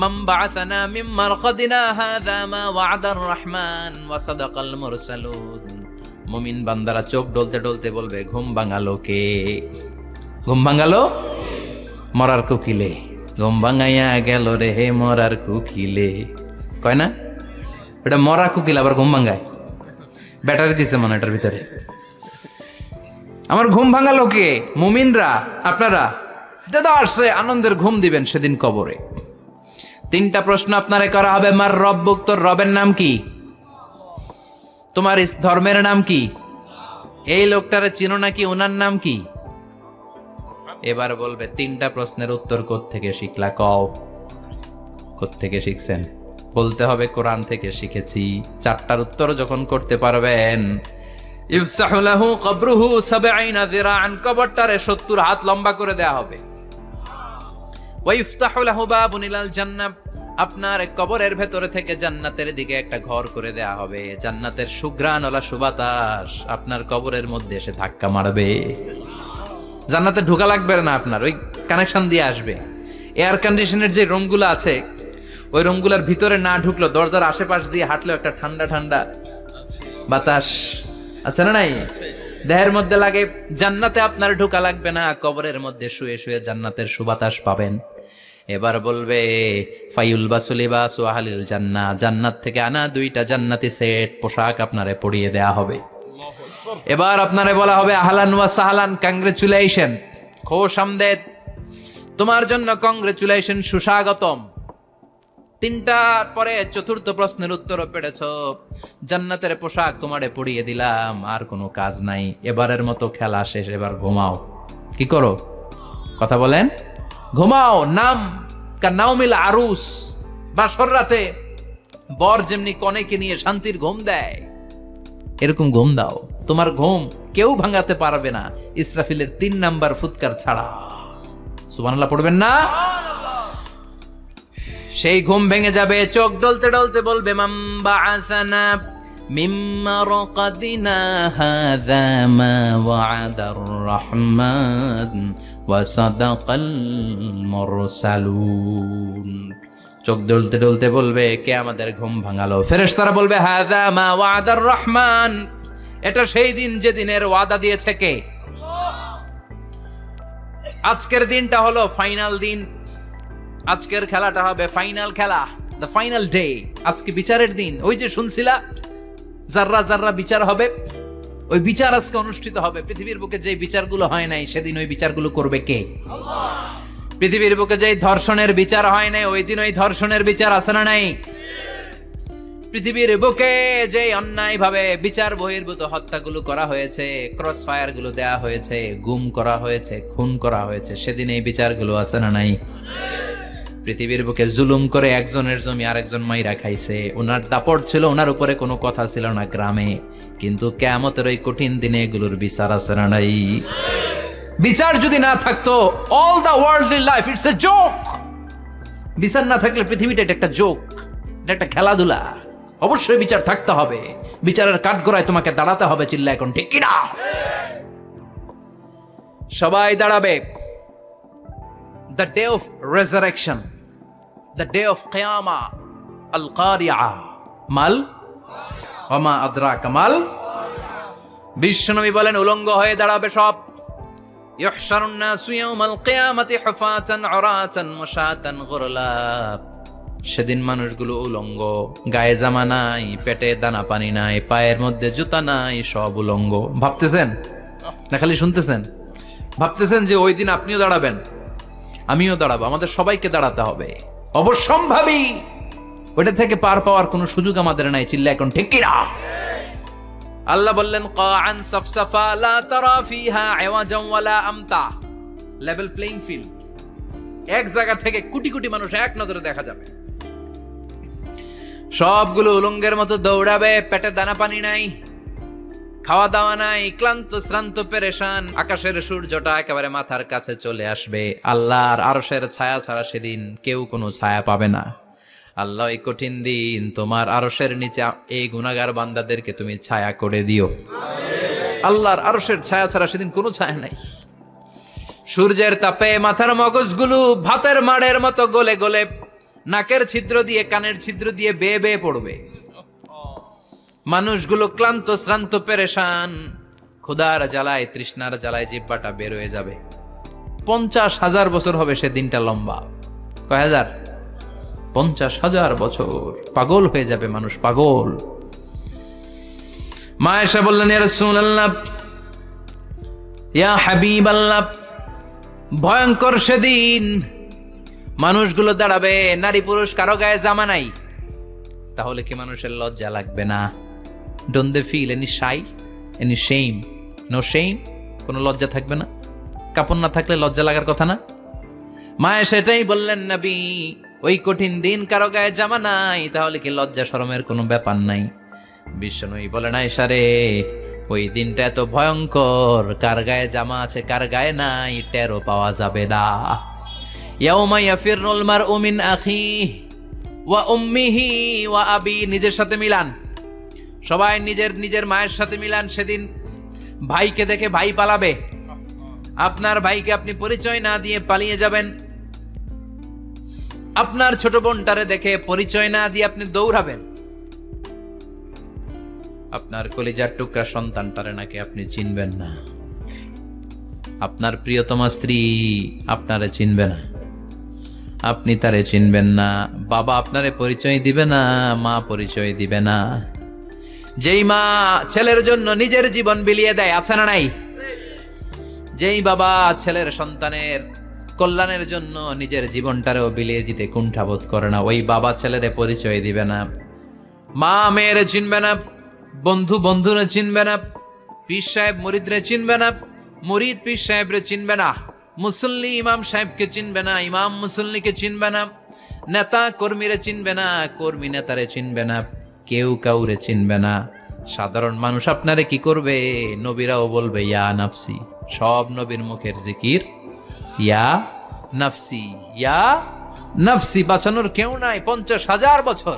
من بعثنا من مرقدنا هذا ما وعد الرحمن وصدق المرسلون। মুমিন বান্দারা চোখ ডলতে ডলতে বলবে ঘুম ভাঙালো কে? ঘুম ভাঙালো মরার কোকিলে, ঘুম ভাঙাইয়া গেল রে হে মরার কোকিলে, কয় না? এটা মরা কোকিল আবার ঘুম ভাঙায়, ব্যাটারি দিছে মনে এটার ভিতরে। আমার ঘুম ভাঙালো কে? মুমিনরা, আপনারা দাদা আসছে, আনন্দের ঘুম দিবেন সেদিন কবরে। 3টা প্রশ্ন আপনারে করা হবে। মার রব্বুক, তোর রবের নাম কি? তোমার ধর্মের নাম কি? এই লোকটারে চিনো নাকি, ওনার নাম কি? এবার বলবে 3টা প্রশ্নের উত্তর কোত্থেকে শিখলা? কও কোত্থেকে শিখছেন? বলতে হবে কোরআন থেকে শিখেছি। 4টার উত্তর যখন করতে পারবেন, ইফসাহু লাহু কবরুহু 70 যিরাআন, কবরটারে 70 হাত লম্বা করে দেয়া হবে। ওয়া ইফতাহু লাহু বাবুন ইলাল জান্নাহ, আপনার কবরের ভেতরে থেকে জান্নাতের দিকে একটা ঘর করে দেয়া হবে। জান্নাতের সুঘ্রাণওয়ালা সুবাতাস আপনার কবরের মধ্যে এসে ধাক্কা মারবে। জান্নাতে ঢোকা লাগবে না, আপনার ওই কানেকশন দিয়ে আসবে। এয়ার কন্ডিশনের যে রুমগুলো আছে, ওই রুমগুলোর ভিতরে না ঢুকলো, দরজার আশেপাশ দিয়ে হাঁটলেও একটা ঠান্ডা ঠান্ডা বাতাস আছে না নাই? দেহের মধ্যে লাগে। জান্নাতে আপনার ঢোকা লাগবে না, কবরের মধ্যে শুয়ে শুয়ে জান্নাতের সুবাতাস পাবেন। এবার বলবে ফাইউল বাসুলিবাসু আহলিল জান্নাহ, জান্নাত থেকে আনা 2টা জান্নাতি সেট পোশাক আপনারে পরিয়ে দেয়া হবে। এবার আপনারে বলা হবে আহলান ওয়া সাহলান, কংগ্রেচুলেশন, খোশ আমদেদ, তোমার জন্য কংগ্রেচুলেশন, সুস্বাগতম। তিনটার পরে চতুর্থ প্রশ্নের উত্তরও পেরেছ, জান্নাতের পোশাক তোমারে পরিয়ে দিলাম, আর কোনো কাজ নাই, এবারের মতো খেলা শেষ, এবার ঘুমাও। কি করো? কথা বলেন। ঘুমাও। নাম কানাউমিল আরুস, বাসর রাতে বর যেমনি কনেকে নিয়ে শান্তির ঘুম দেয়, এরকম ঘুম দাও। তোমার ঘুম কেউ ভাঙাতে পারবে না ইসরাফিলের 3 নাম্বার ফুৎকার ছাড়া। সুবহানাল্লাহ পড়বেন না? সেই ঘুম ভেঙে যাবে, চোখ ডলতে ডলতে বলবে মান বাআসানা মিন মারকাদিনা হাযা মা ওয়া'দার রাহমান ওয়া সাদাকাল মুরসালুন। চোখ ডলতে ডলতে বলবে, কে আমাদের ঘুম ভাঙালো? ফেরেশতারা বলবে হাযা মা ওয়া'দার রাহমান, এটা সেই দিন যে দিনের ওয়াদা দিয়েছে কে? আজকের দিনটা হলো ফাইনাল দিন, আজকের খেলাটা হবে ফাইনাল খেলা, দ্য ফাইনাল ডে। আজকে বিচারের দিন। ওই যে শুনছিলা জাররা জাররা বিচার হবে, ওই বিচার আজকে অনুষ্ঠিত হবে। পৃথিবীর বুকে যে বিচারগুলো হয় নাই সেদিন ওই বিচারগুলো করবে কে? আল্লাহ। পৃথিবীর বুকে যে ধর্ষণের বিচার হয় নাই ওই দিন ওই ধর্ষণের বিচার আছে না নাই? পৃথিবীর বুকে যে অন্যায় ভাবে বিচার বহির্ভূত হত্যাগুলো করা হয়েছে, ক্রস ফায়ার গুলো দেয়া হয়েছে, গুম করা হয়েছে, খুন করা হয়েছে, সেদিন এই বিচারগুলো আছে না নাই? পৃথিবীর বুকে জুলুম করে একজনের জমি আরেকজন মাইরা খাইছে, ওনার দাপট ছিল, ওনার উপরে কোনো কথা ছিল না গ্রামে, কিন্তু কিয়ামতের ওই কঠিন দিনে এগুলোর বিচার আছে না নাই? বিচার যদি না থাকতো, all the worldly life it's a joke. বিচার না থাকলে পৃথিবীটা এটা একটা জোক, এটা একটা খেলাধুলা। অবশ্যই বিচার থাকতে হবে, বিচারের কাঠগড়ায় তোমাকে দাঁড়াতে হবে। চিল্লা এখন ঠিক কিনা? সবাই দাঁড়াবে। The day of resurrection, the day of কিয়ামা, আল কারিআ মাল ওয়া মা আদরাকা মাল। বিশ্বনবী বলেন উলঙ্গ হয়ে দাঁড়াবে সব। ইহশারুন নাসু ইয়াউমাল কিয়ামাতি হুফাতান উরাতান মুশাতান গুরলা। সেদিন মানুষগুলো উলঙ্গ, গায়ে জামা নাই, পেটে দানা পানি নাই, পায়ের মধ্যে জুতা নাই, সব উলঙ্গ। ভাবতেছেন না খালি শুনতেছেন? ভাবতেছেন যে ওই দিন আপনিও দাঁড়াবেন, আমিও দাঁড়াবো, আমাদের সবাইকে দাঁড়াতে হবে। অবশ্যম্ভাবী, ওটা থেকে পার পাওয়ার কোনো সুযোগ আমাদের নাই। চিল্লা এখন ঠিক কিনা? আল্লাহ বললেন কাআন সাফসাফা লা তারা ফিহা আওয়াজান ওয়ালা আমতা, লেভেল প্লেইং ফিল্ড। এক জায়গা থেকে কোটি কোটি মানুষ এক নজরে দেখা যাবে। সবগুলো উলঙ্গের মতো দৌড়াবে, পেটে দানা পানি নাই, খাওয়া দাওয়া নাই, ক্লান্ত শ্রান্ত পেরেশান। আকাশের সূর্যটা একেবারে মাথার কাছে চলে আসবে। আল্লাহর আরশের ছায়া ছাড়া সেদিন কেউ কোনো ছায়া পাবে না। আল্লাহ এই কঠিন দিন তোমার আরশের নিচে এই গুনাহগার বান্দাদেরকে তুমি ছায়া করে দিও। আল্লাহর আরশের ছায়া ছাড়া সেদিন কোনো ছায়া নাই। সূর্যের তাপে মাথার মগজগুলো ভাতের মাড়ের মতো গলে গলে নাকের ছিদ্র দিয়ে কানের ছিদ্র দিয়ে বেয়ে বেয়ে পড়বে। মানুষগুলো ক্লান্ত শ্রান্ত পেরেশান, ক্ষুধার জ্বালায় তৃষ্ণার জ্বালায় জিহ্বাটা বের হয়ে যাবে। 50,000 বছর হবে সে দিনটা লম্বা। কয় হাজার? 50,000 বছর। পাগল হয়ে যাবে মানুষ, পাগল। মা আয়েশা বললেন ইয়া রাসূলুল্লাহ, ইয়া হাবিবাল্লাহ, ভয়ঙ্কর সেদিন মানুষগুলো দাঁড়াবে, নারী পুরুষ কারো গায়ে জামা নাই, তাহলে কি মানুষের লজ্জা লাগবে না? Don't they feel any shy, any shame? No shame, কোনো লজ্জা থাকবে না? কাপড় না থাকলে লজ্জা লাগার কথা না? মায়ে সেটাই বললেন নবী, ওই কঠিন দিন কারো গায়ে জামা নাই, তাহলে কি লজ্জা শরমের কোনো ব্যাপার নাই? বিশ্বনবী বলেন আয়েশা রে, ওই দিনটা এত ভয়ঙ্কর, কার গায়ে জামা আছে কার গায়ে নাই টেরও পাওয়া যাবে না। ইয়াউমা ইয়াফিরুল মারউ মিন আখিহি ওয়া উম্মিহি ওয়া আবি, নিজের সাথে মিলান, সবাই নিজের নিজের মায়ের সাথে মিলান। সেদিন ভাইকে দেখে ভাই পালাবে, আপনার ভাইকে আপনি পরিচয় না দিয়ে পালিয়ে যাবেন। আপনার ছোট বোনটারে দেখে পরিচয় না দিয়ে আপনি দৌড়াবেন। আপনার কলিজার টুকরা সন্তানটারে নাকি আপনি চিনবেন না। আপনার প্রিয়তমা স্ত্রী আপনারে চিনবে না, আপনি তারে চিনবেন না। বাবা আপনারে পরিচয় দিবে না, মা পরিচয় দিবে না। যেই মা ছেলের জন্য নিজের জীবন বিলিয়ে দেয়, আছে না নাই? যেই বাবা ছেলের সন্তানের কল্যাণের জন্য নিজের জীবনটারেও বিলিয়ে দিতে কুণ্ঠাবোধ করে না, ওই বাবা ছেলেরে পরিচয় দিবে না, মা মেয়েরে চিনবে না, বন্ধু বন্ধুরে চিনবে না, পীর সাহেব মুরিদরে চিনবে না, মুরিদ পীর সাহেবরে চিনবে না, মুসল্লি ইমাম সাহেবকে চিনবে না, ইমাম মুসল্লিকে চিনবে না, নেতা কর্মীরে চিনবে না, কর্মী নেতারে চিনবে না, কেউ কাউরে চিনবে না। সাধারণ মানুষ আপনারে কি করবে? নবীরাও বলবে ইয়া নাফসি। সব নবীর মুখের জিকির ইয়া নাফসি, ইয়া নাফসি। বাঁচানোর কেউ নাই। 50,000 বছর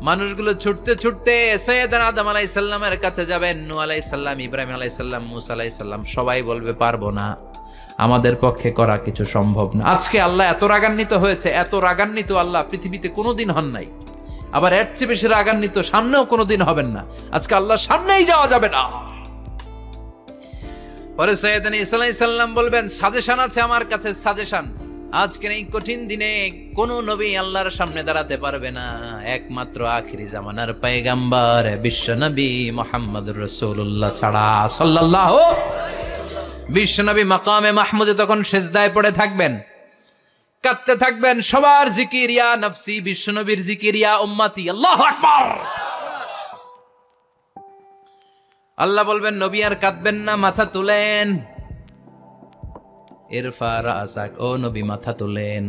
মানুষগুলো ছুটতে ছুটতে সৈয়দনা আদম আলাইহিস সালামের কাছে যাবেন, নূহ আলাইহিস সালাম, ইব্রাহিম আলাইহিস সালাম, মূসা আলাইহিস সালাম, সবাই বলবে পারবো না, আমাদের পক্ষে করা কিছু সম্ভব না। আজকে আল্লাহ এত রাগান্বিত হয়েছে, এত রাগান্বিত আল্লাহ পৃথিবীতে কোনোদিন হন নাই। আবার এর চেয়ে বেশি রাগান্বিত সামনেও কোনোদিন হবেন না। আজকে আল্লাহর সামনেই যাওয়া যাবে না। পরে সৈয়দনা ঈসা আলাইহিস সালাম বলবেন, সাজেশন আছে আমার কাছে, সাজেশন। আজকের এই কঠিন দিনে কোন নবী আল্লাহর সামনে দাঁড়াতে পারবে না, একমাত্র আখিরি জামানার পয়গম্বর বিশ্ব নবী মুহাম্মদুর রাসূলুল্লাহ ছাড়া সাল্লাল্লাহু। বিশ্ব নবী মাকামে মাহমুদে তখন সিজদায় পড়ে থাকবেন, কাঁদতে থাকবেন, সবার জিকির ইয়া নফসি, বিশ্ব নবীর জিকির ইয়া উম্মতি। আল্লাহু আকবার। আল্লাহ বলবেন নবী আর কাঁদবেন না, মাথা তুলেন। ইরফা রাসাক, ও নবী মাথা তুলেন।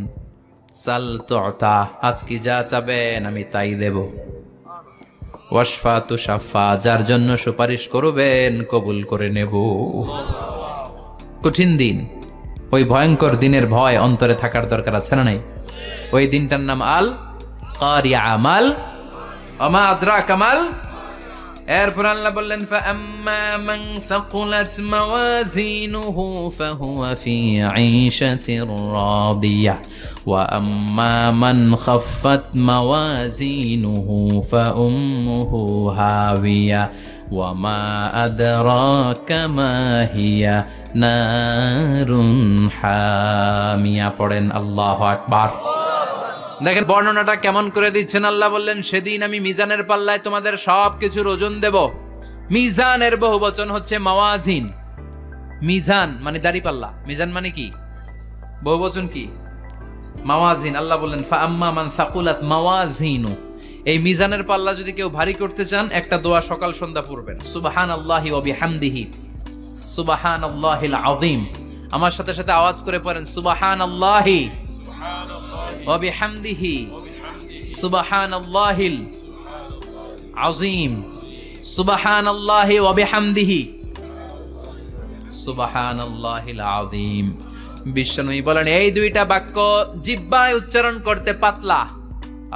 সাল তুতা, আজকে যা চাবেন আমি তাই দেব। ওয়াশফা তুশাফা, যার জন্য সুপারিশ করবেন কবুল করে নেব। কঠিন দিন, ওই ভয়ঙ্কর দিনের ভয় অন্তরে থাকার দরকার আছে না নাই? ওই দিনটার নাম আল কারিয়া, আমাল ওমা আদরাকা মাল। এরপর আল্লাহ বললেন ফাআম্মা মান সাকুলাত মাওয়াজিনুহু ফাহুয়া ফি আইশাতির রাদিয়াহ ওয়া আম্মা মান খাফফাত মাওয়াজিনুহু ফাউম্মুহু হাওিয়া ওয়া মা আদরাকা মা হিয়া নারুন হামিয়া। পড়েন আল্লাহু আকবার। দেখেন বর্ণনাটা কেমন করে দিচ্ছেন আল্লাহ। বললেন সেদিন আমি মিজানের পাল্লায় তোমাদের সবকিছুর ওজন দেব। মিজানের বহুবচন হচ্ছে মাওয়াজিন। মিজান মানে দাড়ি পাল্লা, মিজান মানে কি? বহুবচন কি? মাওয়াজিন। আল্লাহ বললেন ফাআম্মা মান সাকুলাত মাওয়াজিনু, এই মিজানের পাল্লা যদি কেউ ভারী করতে চান একটা দোয়া সকাল সন্ধ্যা পড়বেন, সুবহানাল্লাহি ওয়া বিহামদিহি সুবহানাল্লাহিল আযীম। আমার সাথে সাথে আওয়াজ করে পড়েন সুবহানাল্লাহি ওয়া বিহামদিহি সুবহানাল্লাহিল আযীম, সুবহানাল্লাহি ওয়া বিহামদিহি সুবহানাল্লাহিল আযীম। বিশ্বনবী বলেন এই দুইটা বাক্য জিহ্বায় উচ্চারণ করতে পাতলা,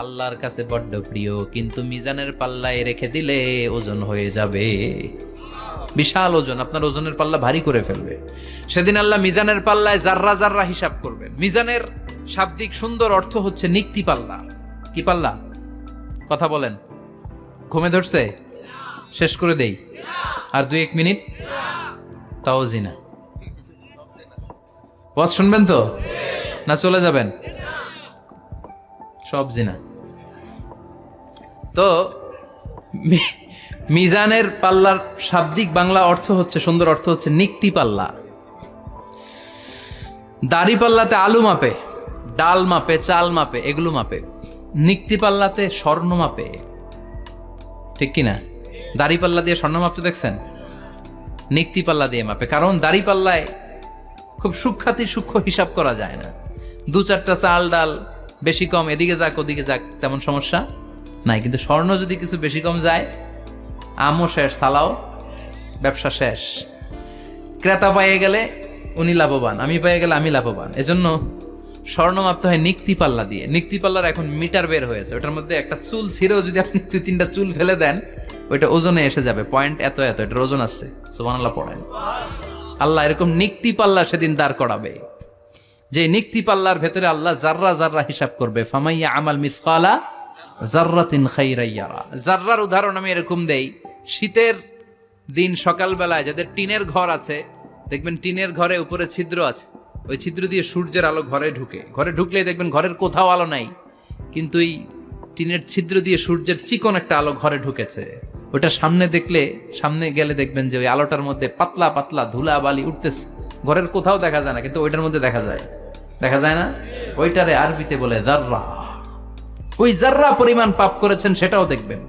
আল্লাহর কাছে বড্ড প্রিয়, কিন্তু মিজানের পাল্লায় রেখে দিলে ওজন হয়ে যাবে, বিশাল ওজন, আপনার ওজনের পাল্লা ভারী করে ফেলবে। সেদিন আল্লাহ মিজানের পাল্লায় জাররা জাররা হিসাব করবেন। মিজানের শাব্দিক সুন্দর অর্থ হচ্ছে নিক্তি পাল্লা। কি পাল্লা? কথা বলেন, ঘুমে ধরছে? শেষ করে দেই, আর 2-1 মিনিট, তাও জিনা। ওয়াজ শুনবেন তো না চলে যাবেন? সব জিনা। তো মিজানের পাল্লার শাব্দিক বাংলা অর্থ হচ্ছে, সুন্দর অর্থ হচ্ছে নিক্তি পাল্লা। দাড়ি পাল্লাতে আলু মাপে, ডাল মাপে, চাল মাপে, এগুলো মাপে। নিক্তি পাল্লাতে স্বর্ণ মাপে, ঠিক কিনা? দাড়ি পাল্লা দিয়ে স্বর্ণ মাপতে দেখছেন? নিক্তি পাল্লা দিয়ে মাপে, কারণ দাড়ি পাল্লায় খুব সূক্ষ্ম হিসাব করা যায় না। 2-4টা চাল ডাল বেশি কম এদিকে যাক ওদিকে যাক তেমন সমস্যা নাই, কিন্তু স্বর্ণ যদি কিছু বেশি কম যায়, আমও শেষ, সালাও, ব্যবসা শেষ। ক্রেতা পাইয়ে গেলে উনি লাভবান, আমি পাইয়ে গেলে আমি লাভবান। এজন্য স্বর্ণ মাপতে হয় নিক্তি পাল্লা দিয়ে। নিক্তি পাল্লার এখন মিটার বের হয়েছে, ওটার মধ্যে একটা চুল ছিঁড়েও যদি আপনি 2-3টা চুল ফেলে দেন, ওইটা ওজনে এসে যাবে, পয়েন্ট এত এত, এটার ওজন আছে। সুবহানাল্লাহ পড়েন। আল্লাহ এরকম নিক্তি পাল্লা সেদিন দাঁড় করাবে, যে নিক্তি পাল্লার ভেতরে আল্লাহ জাররা জাররা হিসাব করবে। ফামাইয়া আমাল মিসকালা জাররাতিন খাইরান ইয়ারা। জাররার উদাহরণ আমি এরকম দেই, শীতের দিন সকালবেলায় যাদের টিনের ঘর আছে, দেখবেন টিনের ঘরে উপরে ছিদ্র আছে, ওই ছিদ্র দিয়ে সূর্যের আলো ঘরে ঢুকে। ঘরে ঢুকলেই দেখবেন ঘরের কোথাও আলো নাই, কিন্তু এই টিনের ছিদ্র দিয়ে সূর্যের চিকন একটা আলো ঘরে ঢুকেছে। ওটা সামনে দেখলে, সামনে গেলে দেখবেন যে ওই আলোটার মধ্যে পাতলা পাতলা ধুলা বালি উঠতেছে, ঘরের কোথাও দেখা যায় না, কিন্তু ওইটার মধ্যে দেখা যায়। দেখা যায় না? ওইটারে আরবিতে বলে যাররা। ওই যাররা পরিমাণ পাপ করেছেন সেটাও দেখবেন,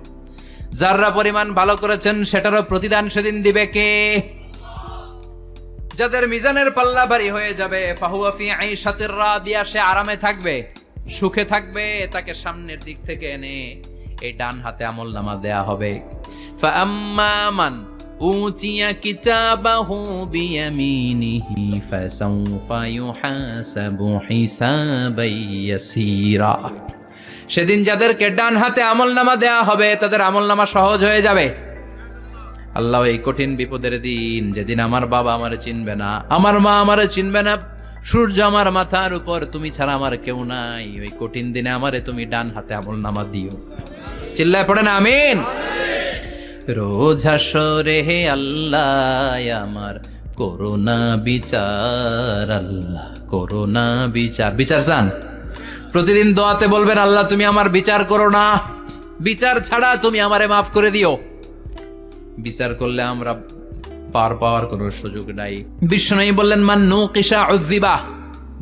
যাররা পরিমাণ ভালো করেছেন সেটারও প্রতিদান সেদিন দিবে কে? যাদের মিজানের পাল্লা ভারী হয়ে যাবে, ফাহুয়া ফি আইশাতির রাদিয়া, সে আরামে থাকবে, সুখে থাকবে, তাকে সামনের দিক থেকে এনে এই ডান হাতে আমলনামা দেয়া হবে। ফাআম্মা মান উতিয়া কিতাবাহু বিয়ামিনিহি ফাসাউফা ইউহাসাবু হিসাবান ইয়াসীরা। সেদিন যাদেরকে ডান হাতে আমলনামা দেয়া হবে তাদের আমলনামা সহজ হয়ে যাবে। আল্লাহ, এই কঠিন বিপদের দিন, যেদিন আমার বাবা আমারে চিনবে না, আমার মা আমারে চিনবে না, সূর্য আমার মাথার উপর, তুমি ছাড়া আমার কেউ নাই, ওই কঠিন দিনে আমারে তুমি ডান হাতে আমলনামা দিও। চিল্লায় পড়েন আমিন। রোজ হাসরে হে আল্লাহ আমার করোনা বিচার, আল্লাহ করোনা বিচার। বিচার চান? প্রতিদিন দোয়াতে বলবেন, আল্লাহ তুমি আমার বিচার করো না, বিচার ছাড়া তুমি আমারে মাফ করে দিও। বিচার করলে আমরা পার পাওয়ার কোনো সুযোগ নাই। বিশ্বনবী বললেন, মান নুকিশা উযিবা,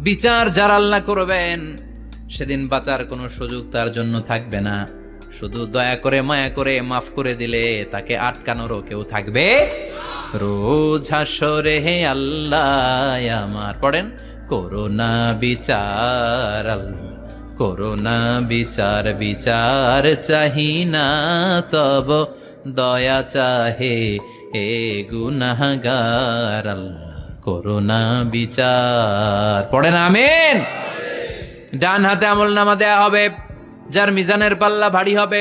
বিচার যারা আল্লাহ করবেন সেদিন বাঁচার কোনো সুযোগ তার জন্য থাকবে না। শুধু দয়া করে মায়া করে মাফ করে দিলে তাকে আটকানোরও কেউ থাকবে। রোজ হাসরে হে আল্লাহ আমার, পড়েন, করোনা বিচার, আল্লাহ করোনা বিচার, বিচার চাহি না তব দয়া চাহে হে গুনাহগার, আল্লাহ করোনা বিচার। পড়েন আমিন। ডান হাতে আমলনামা দেয়া হবে যার মিজানের পাল্লা ভারী হবে।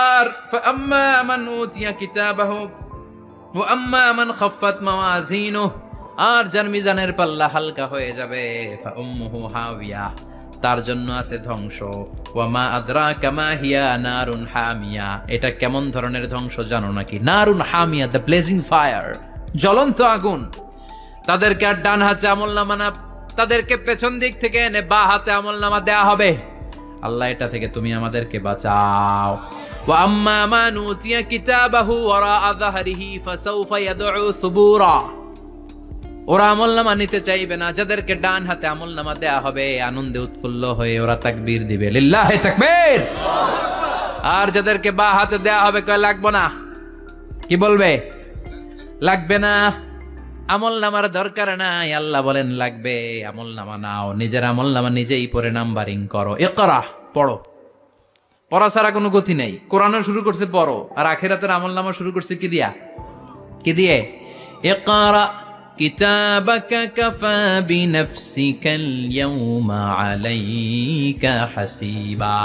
আর ফাআম্মা মান উতিয়া কিতাবাহু ওয়া আম্মা মান খাফফাত মাওয়াজিনুহু, আর যার মিজানের পাল্লা হালকা হয়ে যাবে, ফাউম্মুহু হাওিয়া, তার জন্য আছে ধ্বংস। ওয়া মা আদরাকা মা হিয়া নারুন হামিয়া, এটা কেমন ধরনের ধ্বংস জানো নাকি? নারুন হামিয়া, দ্য ব্লেজিং ফায়ার, জ্বলন্ত আগুন। তাদেরকে আর ডান হাতে আমলনামা না, তাদেরকে পেছন দিক থেকে এনে বা হাতে আমলনামা দেয়া হবে। আল্লাহ, এটা থেকে তুমি আমাদেরকে বাঁচাও। ওয়া আম্মা মান উতিয়া কিতাবাহু ওয়ারাআ যাহরিহি ফাসাউফা ইয়াদউ সুবুরা, ওরা আমলনামা নিতে চাইবে না। যাদেরকে ডান হাতে আমলনামা দেয়া হবে আনন্দে উৎফুল্ল হয়ে ওরা তাকবীর দিবে, লিল্লাহি তাকবীর। আর যাদেরকে বা হাতে দেয়া হবে কয় লাগবে না, কি বলবে? লাগবে না, আমলনামার দরকার নাই। আল্লাহ বলেন লাগবে, আমলনামা নাও, নিজের আমলনামা নিজেই পড়ে নাম্বারিং করো। ইকরা, পড়ো। পড়া ছাড়া কোনো গতি নেই। কোরআনও শুরু করছে পড়ো, আর আখিরাতের আমলনামা শুরু করছে কি দিয়া? কি দিয়ে? ইকরা কিতাবাকা কাফা বিনাফসিকাল ইয়াউমা আলাইকা হাসিবা।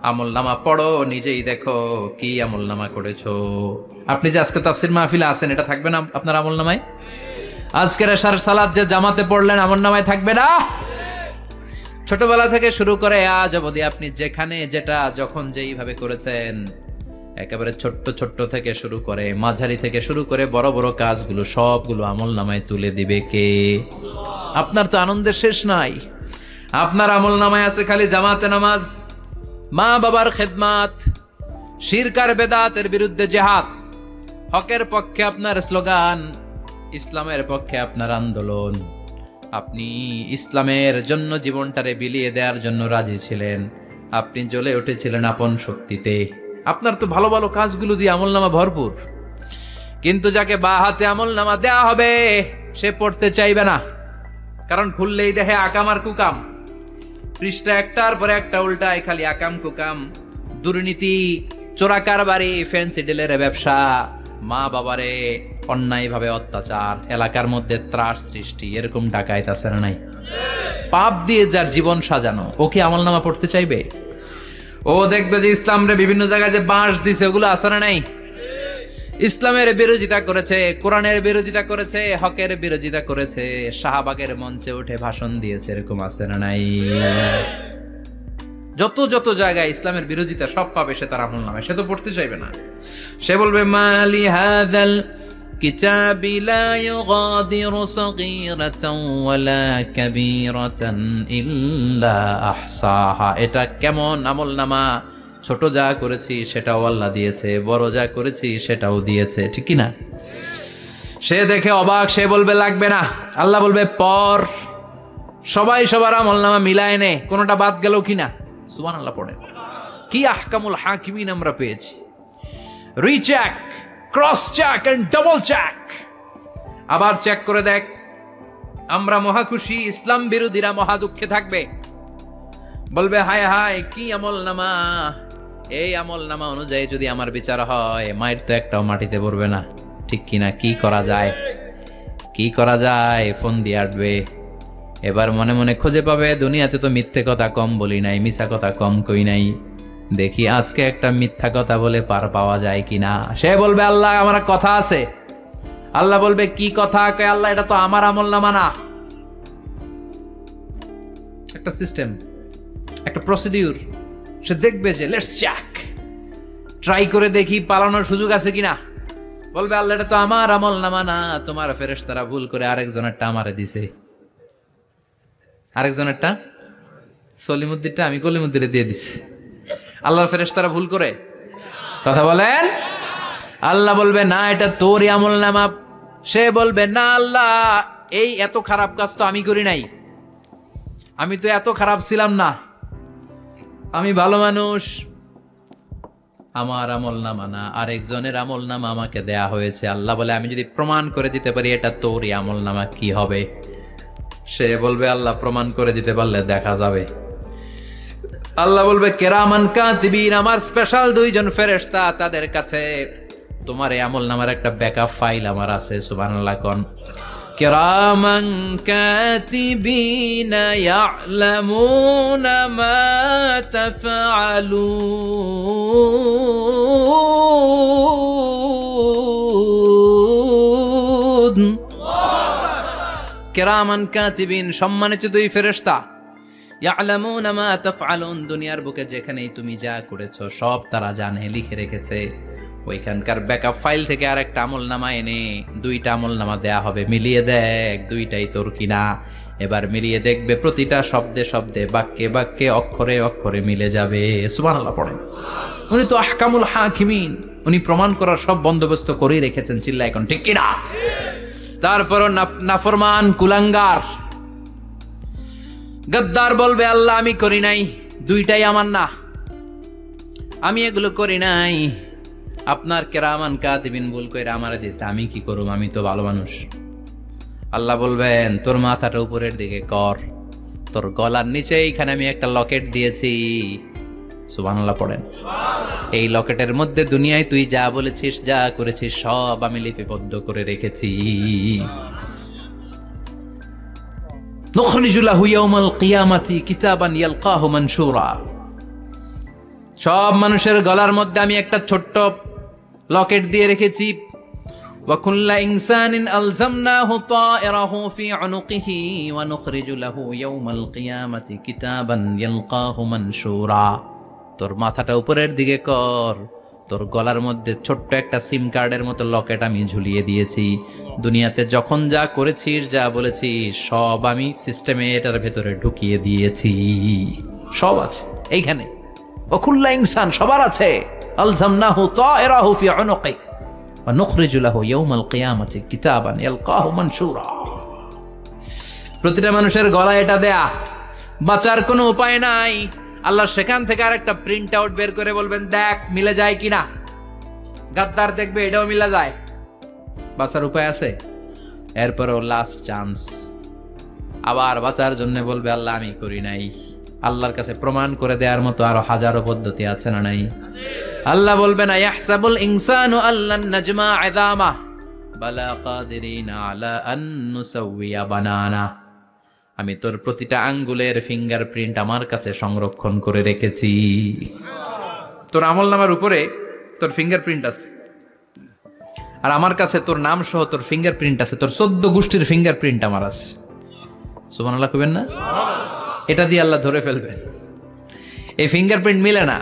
আমলনামা পড়ো, নিজেই দেখো কি আমলনামা করেছো। আপনি যে আজকে তাফসীর মাহফিলে আছেন, এটা থাকবে না আপনার আমলনামায়? আজকের এশার সালাত যে জামাতে পড়লেন, আমলনামায় থাকবে না? ছোটবেলা থেকে শুরু করে আজ অবধি আপনি যেখানে যেটা যখন যেইভাবে করেছেন, একেবারে ছোট্ট ছোট্ট থেকে শুরু করে মাঝারি থেকে শুরু করে বড় বড় কাজগুলো সবগুলো আমলনামায় তুলে দিবে কে? আপনার তো আনন্দের শেষ নাই। আপনার আমলনামায় আছে খালি জামাতে নামাজ, মা বাবার খেদমাত, শিরক আর বেদাতের বিরুদ্ধে জিহাদ, হকের পক্ষে আপনার স্লোগান, ইসলামের পক্ষে আপনার আন্দোলন। আপনি ইসলামের জন্য জীবনটারে বিলিয়ে দেওয়ার জন্য রাজি ছিলেন, আপনি জ্বলে উঠেছিলেন আপন শক্তিতে। আপনার তো ভালো ভালো কাজগুলো দিয়ে আমলনামা ভরপুর, কিন্তু যাকে বা হাতে আমলনামা দেয়া হবে সে পড়তে চাইবে না। কারণ খুললেই দেখে আকাম আর কুকাম, পৃষ্ঠা একটার পরে একটা উল্টায় খালি আকাম কুকাম, দুর্নীতি, চোরা কারবারি, ফ্যান্সি ডিলের ব্যবসা, মা বাবারে অন্যায়ভাবে অত্যাচার, এলাকার মধ্যে ত্রাস সৃষ্টি, এরকম ডাকাইত আছে না নাই? পাপ দিয়ে যার জীবন সাজানো, ওকে আমলনামা পড়তে চাইবে? ও দেখবে যে ইসলামরে বিভিন্ন জায়গায় যে বাঁশ দিছে, ওগুলো আছে না নাই? ইসলামের বিরোধিতা করেছে, কোরআনের বিরোধিতা করেছে, হকের বিরোধিতা করেছে, শাহবাগের মঞ্চে উঠে ভাষণ দিয়েছে, এরকম আছে না নাই? যত যত জায়গায় ইসলামের বিরোধিতা সব পাবে সে তার আমলনামায়, সে তো পড়তে চাইবে না। সে বলবে মালি হাযাল কিতাবি লা ইউগাদিরু সাগীরাতান ওয়ালা কাবীরাতান ইল্লা আহসাহা। এটা কেমন আমলনামা, ছোট যা করেছি সেটাও আল্লাহ দিয়েছে, বড় যা করেছি সেটাও দিয়েছে, ঠিক কি না? সে দেখে অবাক, সে বলবে লাগবে না। আল্লাহ বলবে পড়, সবাই সবার আমলনামা মিলায় নে, কোনোটা বাদ গেল কিনা। সুবহানাল্লাহ পড়েন। কি আহকামুল হাকিমিন আমরা পেয়েছি। Recheck, cross check and double check. আবার চেক করে দেখ। আমরা মহা খুশি, ইসলাম বিরোধীরা মহা দুঃখে থাকবে, বলবে হায় হায় কি আমলনামা, এই আমলনামা অনুযায়ী যদি আমার বিচার হয় মায়ের তো একটাও মাটিতে পড়বে না। ঠিক কিনা? কি করা যায়, কি করা যায়? ফোন দিয়ে আটবে। এবার মনে মনে খুঁজে পাবে দুনিয়াতে তো মিথ্যে কথা কম বলি নাই, মিছা কথা কম কই নাই, দেখি আজকে একটা মিথ্যা কথা বলে পার পাওয়া যায় কিনা। সে বলবে আল্লাহ আমার কথা আছে। আল্লাহ বলবে কি কথা? কয় আল্লাহ এটা তো আমার আমলনামা না। একটা সিস্টেম, একটা প্রসিডিউর। সে দেখবে যে লেটস চেক, ট্রাই করে দেখি পালানোর সুযোগ আছে কিনা। বলবে আল্লাহ এটা তো আমার আমলনামা না, তোমার ফেরেশতারা ভুল করে আরেকজনেরটা আমারে দিছে। আরেকজনেরটা সলিমুদ্দিনটা আমি কলিমুদ্দিনে দিয়ে দিছি। আল্লাহর ফেরেশতারা ভুল করে কথা বলেন। আল্লাহ বলবে না এটা তোরই আমলনামা। সে বলবে না আল্লাহ এই এত খারাপ কাজ তো আমি করি নাই, আমি তো এত খারাপ ছিলাম না, আমি ভালো মানুষ। আমার আমলনামা না, আরেকজনের আমলনামা আমাকে দেয়া হয়েছে। আল্লাহ বলে আমি যদি প্রমাণ করে দিতে পারি এটা তোরই আমলনামা কি হবে? সে বলবে আল্লাহ প্রমাণ করে দিতে পারলে দেখা যাবে। আল্লাহ বলবে কেরামান কাতিবিন, আমার স্পেশাল দুইজন ফেরেশতা, তাদের কাছে তোমার এই আমলনামার একটা ব্যাকআপ ফাইল আমার আছে। সুবহানাল্লাহ কোন। কেরামান কাতিবিন ইয়ালামুনা মা তাফআলুন। কেরামান কাতিবিন সম্মানিত দুই ফেরেশতা, ইয়ালামুনা মা তাফআলুন, দুনিয়ার বুকে যেখানেই তুমি যা করেছো সব তারা জানে, লিখে রেখেছে। ওইখানকার ব্যাকআপ ফাইল থেকে আরেকটা আমলনামা এনে দুইটা আমলনামা দেয়া হবে, মিলিয়ে দেখ দুইটাই তোর কিনা। এবার মিলিয়ে দেখবে প্রতিটা শব্দে শব্দে, বাক্যে বাক্যে, অক্ষরে অক্ষরে মিলে যাবে। সুবহানাল্লাহ পড়েন। উনি তো আহকামুল হাকিমিন, উনি প্রমাণ করার সব বন্দোবস্ত করেই রেখেছেন। চিল্লা এখন ঠিক কিনা? তারপরও নাফরমান কুলাঙ্গার গদ্দার বলবে আল্লাহ আমি করি নাই, দুইটাই আমার না, আমি এগুলো করি নাই। আপনার কেরামান কাতিবিন ভুল কইরা আমারে দিয়েছে, আমি কি করব, আমি তো ভালো মানুষ। আল্লাহ বলবেন তোর মাথাটা উপরের দিকে কর, তোর গলার নিচে এইখানে আমি একটা লকেট দিয়েছি। সুবহানাল্লাহ পড়েন। এই লকেটের মধ্যে দুনিয়ায় তুই যা বলেছিস যা করেছিস সব আমি লিপিবদ্ধ করে রেখেছি। নুখরিজু লাহু ইয়াওমাল কিয়ামাতি কিতাবান ইয়ালকাহু মানশুরা। সব মানুষের গলার মধ্যে আমি একটা ছোট্ট লকেট দিয়ে রেখেছি। ওয়া কুল্লা ইনসানিন আলজামনাহু তায়রাহু ফি উনুকিহি ওয়া নুখরিজু লাহু ইয়াওমাল কিয়ামাতি কিতাবান ইয়ালকাহু মানশুরা। তোর মাথাটা উপরের দিকে কর, তোর গলার মধ্যে ছোট্ট একটা সিম কার্ডের মতো লকেট আমি ঝুলিয়ে দিয়েছি। দুনিয়াতে যখন যা করেছিস যা বলেছিস সব আমি সিস্টেমে এটার ভেতরে ঢুকিয়ে দিয়েছি, সব আছে এইখানে। ওয়াকুল্লা ইনসান সবার আছে। আলজামনাহু তায়রাহু ফি উনুকি ওয়া নুখরিজু লাহু ইয়াওমাল কিয়ামাতি কিতাবান ইয়ালকাহু মানশুরা। প্রতিটা মানুষের গলায় এটা দেয়া, বাঁচার কোনো উপায় নাই। আল্লাহ সেখান থেকে আরেকটা প্রিন্ট আউট বের করে বলবেন দেখ মিলে যায় কিনা। গাদ্দার দেখবে এটাও মিলে যায়, বাঁচার উপায় আছে। এরপরও লাস্ট চান্স, আবার বাঁচার জন্য বলবে আল্লাহ আমি করি নাই। আল্লাহর কাছে প্রমাণ করে দেওয়ার মতো আরো হাজারো পদ্ধতি আছে না নাই? আল্লাহ বলবেন ইয়াহসাবুল ইনসানু আল্লান নাজমা ইযামা বালা কাদিরিনা আলা আন নুসাউইয়া বানানা। আমি তোর প্রতিটা আঙ্গুলের ফিঙ্গারপ্রিন্ট আমার কাছে সংরক্ষণ করে রেখেছি। তোর আমলনামার উপরে তোর ফিঙ্গারপ্রিন্ট আছে, আর আমার কাছে তোর নাম সহ তোর ফিঙ্গারপ্রিন্ট আছে, তোর 14 গোষ্ঠীর ফিঙ্গারপ্রিন্ট আমার আছে। সুবহানাল্লাহ কইবেন না? এটা দিয়ে আল্লাহ ধরে ফেলবেন। এই ফিঙ্গারপ্রিন্ট মিলে না,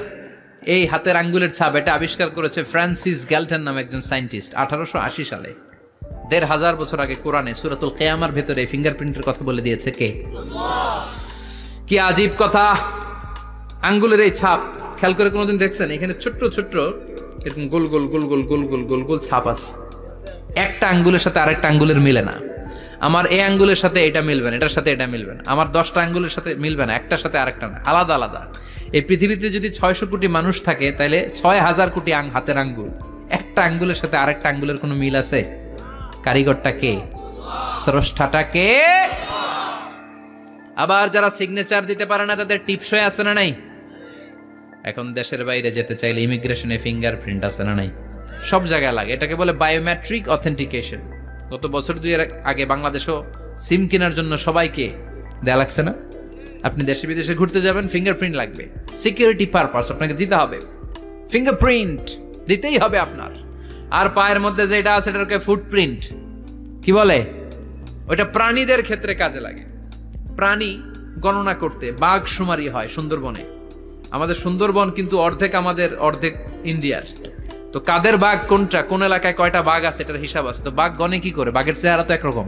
এই হাতের আঙ্গুলের ছাপ, এটা আবিষ্কার করেছে ফ্রান্সিস গ্যালটন নামে একজন সায়েন্টিস্ট 1880 সালে। 1500 বছর আগে কোরআনে সূরাতুল কিয়ামার ভেতরে ফিঙ্গারপ্রিন্টের কথা বলে দিয়েছে কে? কি আজীব কথা! আঙ্গুলের এই ছাপ খেয়াল করে কোনোদিন দেখছেন? এখানে ছোট্ট ছোট্ট এরকম গোল গোল গোল গোল গোল গোল গোল গোল ছাপ আছে, একটা আঙ্গুলের সাথে আরেকটা আঙ্গুলের মিলে না। আমার এই আঙ্গুলের সাথে এটা মিলবে না, এটার সাথে এটা মিলবে না, আমার 10টা আঙ্গুলের সাথে মিলবে না, একটার সাথে আরেকটা না, আলাদা আলাদা। এই পৃথিবীতে যদি 600 কোটি মানুষ থাকে তাহলে 6000 কোটি হাতের আঙ্গুল, একটা আঙ্গুলের সাথে আরেকটা আঙ্গুলের কোনো মিল আছে? কারিগরটা কে? স্রষ্টাটা কে? আবার যারা সিগনেচার দিতে পারে না তাদের টিপসই আছে না নাই? এখন দেশের বাইরে যেতে চাইলে ইমিগ্রেশনে ফিঙ্গারপ্রিন্ট আছে না নাই? সব জায়গায় লাগে, এটাকে বলে বায়োমেট্রিক অথেন্টিকেশন। গত বছর 2 এর আগে বাংলাদেশও সিম কেনার জন্য সবাইকে দেয়া লাগছে না? আপনি দেশে বিদেশে ঘুরতে যাবেন, ফিঙ্গারপ্রিন্ট লাগবে, সিকিউরিটি পারপাস আপনাকে দিতে হবে, ফিঙ্গারপ্রিন্ট দিতেই হবে আপনার। আর পায়ের মধ্যে যেটা আছে এটাকে ফুটপ্রিন্ট কি বলে? ওইটা প্রাণীদের ক্ষেত্রে কাজে লাগে। প্রাণী গণনা করতে বাঘ শুমারি হয় সুন্দরবনে। আমাদের সুন্দরবন কিন্তু অর্ধেক আমাদের, অর্ধেক ইন্ডিয়ার। তো কাদের বাঘ কোনটা, কোন এলাকায় কয়টা বাঘ আছে এটার হিসাব আছে। তো বাঘ গনে কি করে? বাঘের চেহারা তো একরকম,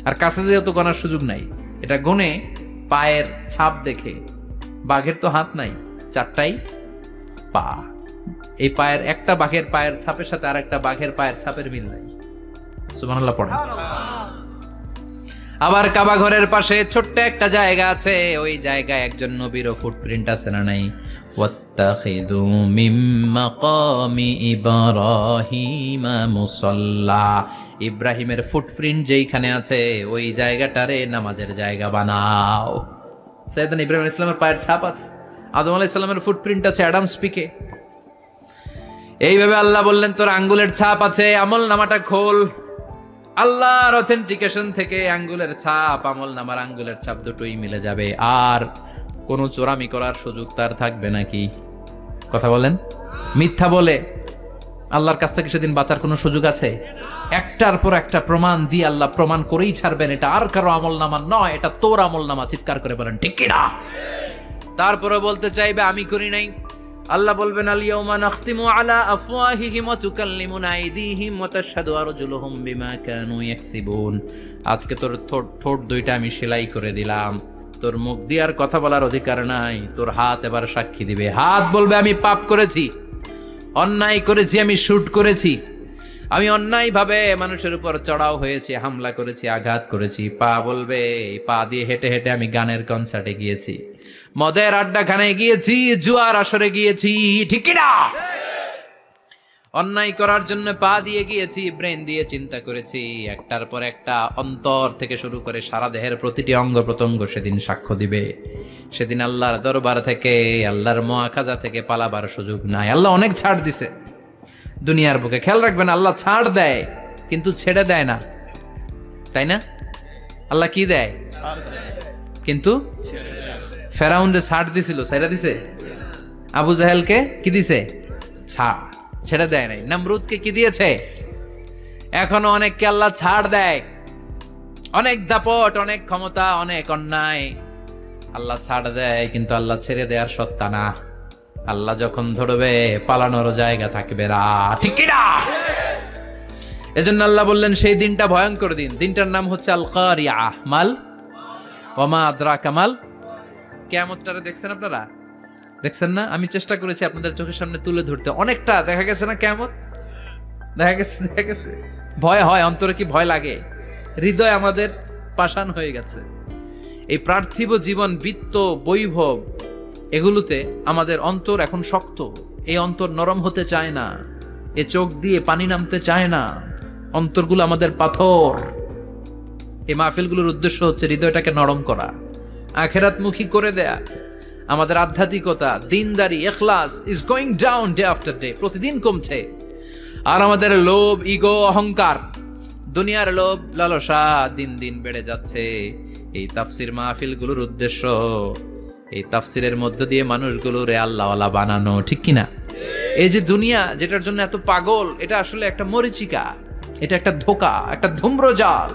আর কাছে যেহেতু গনার সুযোগ নাই, এটা গনে পায়ের ছাপ দেখে। বাঘের তো হাত নাই, 4টাই পা। এই পায়ের একটা বাঘের পায়ের ছাপের সাথে আর একটা বাঘের পায়ের ছাপের মিল নাই। সুবহানাল্লাহ পড়ে। আবার কাবা ঘরের পাশে ছোট্ট একটা জায়গা আছে, ওই জায়গায় একজন নবীরও ফুটপ্রিন্ট আছে না নাই? ওয়াত্তাখিযু মিম মাকামি ইব্রাহিমা মুসাল্লা। ইব্রাহিমের ফুটপ্রিন্ট যেইখানে আছে ওই জায়গাটারে নামাজের জায়গা বানাও। সাইয়েদনা ইব্রাহিম আলাইহিস সালামের পায়ের ছাপ আছে, আদম আলাইহিস সালামের ফুটপ্রিন্ট আছে অ্যাডামস পিকে। এইভাবে আল্লাহ বললেন তোর আঙ্গুলের ছাপ আছে, আমল নামাটা খোল। আল্লাহর অথেন্টিকেশন থেকে আঙ্গুলের ছাপ, আমল নামার আঙ্গুলের ছাপ দুটোই মিলে যাবে। আর কোনো চোরামি করার সুযোগ তার থাকবে নাকি? কথা বলেন। মিথ্যা বলে আল্লাহর কাছ থেকে সেদিন বাঁচার কোনো সুযোগ আছে? একটার পর একটা প্রমাণ দিয়ে আল্লাহ প্রমাণ করেই ছাড়বেন, এটা আর কারো আমল নামা নয়, এটা তোর আমল নামা। চিৎকার করে বলেন ঠিক কিনা? তারপরে বলতে চাইবে আমি করি নাই। আল্লাহ বলবেন আল ইয়াউমা নাখতিমু আলা আফওয়াহিহিম ওয়া তুকাল্লিমুনা আইদিহিম ওয়া তাশহাদু আরজুলুহুম বিমা কানু ইয়াকসিবুন। আজকে তোর ঠোঁট দুইটা আমি সেলাই করে দিলাম, তোর মুখ দিয়ে আর কথা বলার অধিকার নাই, তোর হাত এবার সাক্ষী দিবে। হাত বলবে আমি পাপ করেছি, অন্যায় করেছি, আমি শুট করেছি, আমি অন্যায় ভাবে মানুষের উপর চড়াও হয়েছি, হামলা করেছি, আঘাত করেছি। পা বলবে পা দিয়ে হেঁটে হেঁটে আমি গানের কনসার্টে গিয়েছি, মদের আড্ডাখানায় গিয়েছি, জুয়ার আসরে গিয়েছি, ঠিক কি না? অন্যায় করার জন্য পা দিয়ে গিয়েছি, ব্রেন দিয়ে চিন্তা করেছি। একটার পর একটা অন্তর থেকে শুরু করে সারা দেহের প্রতিটি অঙ্গ প্রত্যঙ্গ সেদিন সাক্ষ্য দিবে। সেদিন আল্লাহর দরবার থেকে, আল্লাহর মুআখাজা থেকে পালাবার সুযোগ নাই। আল্লাহ অনেক ছাড় দিছে দুনিয়ার বুকে। খেয়াল রাখবেন, আল্লাহ ছাড় দেয় কিন্তু ছেড়ে দেয় না, তাই না? আল্লাহ কি দেয়? কিন্তু ফেরাউনরে ছাড় দিছিল, ছেড়ে দিছে। আবু জাহেলকে কি দিছে? ছাড়, ছেড়ে দেয় নাই। নমরুদকে কি দিয়েছে? এখনো অনেককে আল্লাহ ছাড় দেয়। অনেক দাপট, অনেক ক্ষমতা, অনেক অন্যায় আল্লাহ ছাড় দেয়, কিন্তু আল্লাহ ছেড়ে দেওয়ার সত্তা না। আল্লাহ যখন ধরবে পালানোর জায়গা থাকবে না, ঠিক কি না? এজন্য আল্লাহ বললেন সেই দিনটা ভয়ঙ্কর দিন। দিনটার নাম হচ্ছে আল কারিয়া। মাল ওয়ামা আদরাকা মাল। কিয়ামতটারে দেখছেন আপনারা? দেখছেন না? আমি চেষ্টা করেছি আপনাদের চোখের সামনে তুলে ধরতে। অনেকটা দেখা গেছে না কিয়ামত? দেখা গেছে। ভয় হয়, অন্তরে কি ভয় লাগে? হৃদয় আমাদের পাষাণ হয়ে গেছে। এই পার্থিব জীবন, বিত্ত, বৈভব, এগুলোতে আমাদের অন্তর এখন শক্ত। এই অন্তর নরম হতে চায় না, এ চোখ দিয়ে পানি নামতে চায় না, অন্তরগুলো আমাদের পাথর। এই মাহফিলগুলোর উদ্দেশ্য হচ্ছে হৃদয়টাকে নরম করা, আখিরাতমুখী করে দেয়া। আমাদের আধ্যাত্মিকতা, দিনদারি, ইখলাস is going down day after day, প্রতিদিন কমছে। আর আমাদের লোভ, ইগো, অহংকার, দুনিয়ার লোভ, লালসা দিন দিন বেড়ে যাচ্ছে। এই তাফসির মাহফিলগুলোর উদ্দেশ্য এই তাফসিরের মধ্য দিয়ে মানুষগুলোরে আল্লাহওয়ালা বানানো, ঠিক কিনা? এই যে দুনিয়া যেটার জন্য এত পাগল, এটা আসলে একটা মরিচিকা, এটা একটা ধোঁকা, একটা ধূম্রজাল।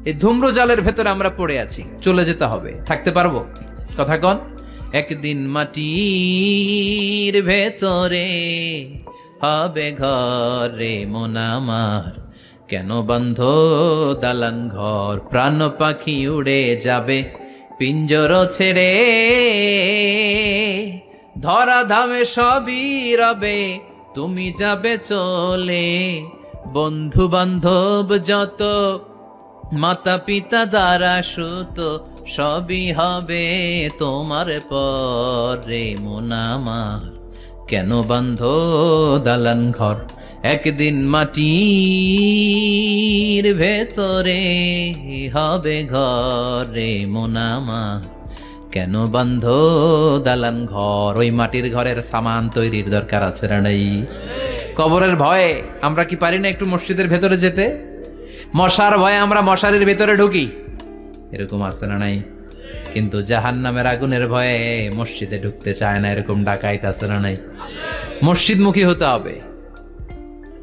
এই ধূম্রজালের ভেতরে আমরা পড়ে আছি, চলে যেতে হবে। থাকতে পারবো? কথা কন। একদিন মাটির ভেতরে হবে ঘরে মন আমার, কেন বন্ধ দালান ঘর, প্রাণ পাখি উড়ে যাবে পিঞ্জর ছেড়ে, ধরা ধামে সবই রবে তুমি যাবে চলে, বন্ধু বান্ধব যত মাতা পিতা দ্বারা সুত সবই হবে তোমার পরে মন আমার, কেন বান্ধ দালান ঘর একদিন মাটির ভেতরে হবে ঘরে মন আমার, কেন বান্ধ দালান ঘর। ওই মাটির ঘরের সামান তৈরির দরকার আছে না নাই? কবরের ভয়ে আমরা কি পারি না একটু মসজিদের ভেতরে যেতে? মশার ভয়ে আমরা মশারির ভেতরে ঢুকি, এরকম আছে না নাই? কিন্তু জাহান্নামের আগুনের ভয়ে মসজিদে ঢুকতে চায় না, এরকম ডাকাইত আছে না নাই? মসজিদমুখী হতে হবে।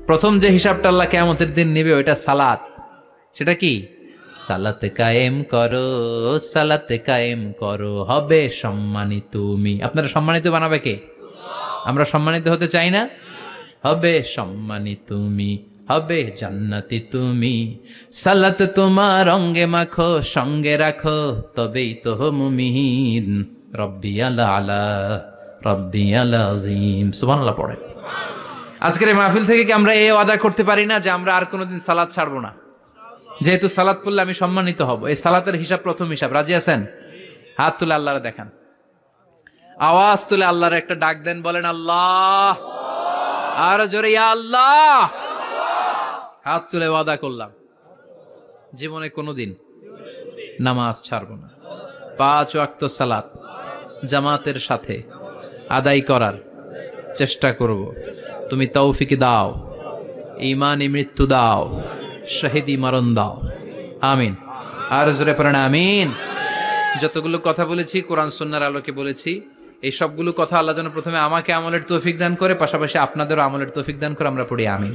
প্রথম যে হিসাবটা আল্লাহ কিয়ামতের দিন নেবে ওইটা সালাত। সেটা কি? সালাতে কায়েম করো, সালাতে কায়েম করো, হবে সম্মানিত তুমি। আপনারা সম্মানিত বানাবে কে? আমরা সম্মানিত হতে চাই না? হবে সম্মানিত তুমি, হবে জান্নাতি তুমি। সালাত তোমার অঙ্গে মাখো, সঙ্গে রাখো, তবেই তো মুমিন। রব্বি আলা আলা, রব্বি আলা আজিম। সুবহানাল্লাহ পড়ে। আজকের এই মাহফিল থেকে কি আমরা এই ওয়াদা করতে পারি না যে আমরা আর কোনোদিন সালাত ছাড়বো না? যেহেতু সালাত পড়লে আমি সম্মানিত হব, এই সালাতের হিসাব প্রথম হিসাব। রাজি আছেন? হাত তুলে আল্লাহরে দেখান, আওয়াজ তুলে আল্লাহর একটা ডাক দেন, বলেন আল্লাহ। আর জোরে ইয়া আল্লাহ। হাত তুলে ওয়াদা করলাম জীবনে কোনোদিন নামাজ ছাড়ব না। 5 ওয়াক্ত সালাত জামাতের সাথে আদায় করার চেষ্টা করব। তুমি তৌফিক দাও, ঈমানি মৃত্যু দাও, শহীদি মরণ দাও, আমিন। আর জোরে পড়েন আমিন। যতগুলো কথা বলেছি কোরআন সুন্নাহর আলোকে বলেছি। এই সবগুলো কথা আল্লাহ যেন প্রথমে আমাকে আমলের তৌফিক দান করে, পাশাপাশি আপনাদেরও আমলের তৌফিক দান করে। আমরা পড়ি আমিন।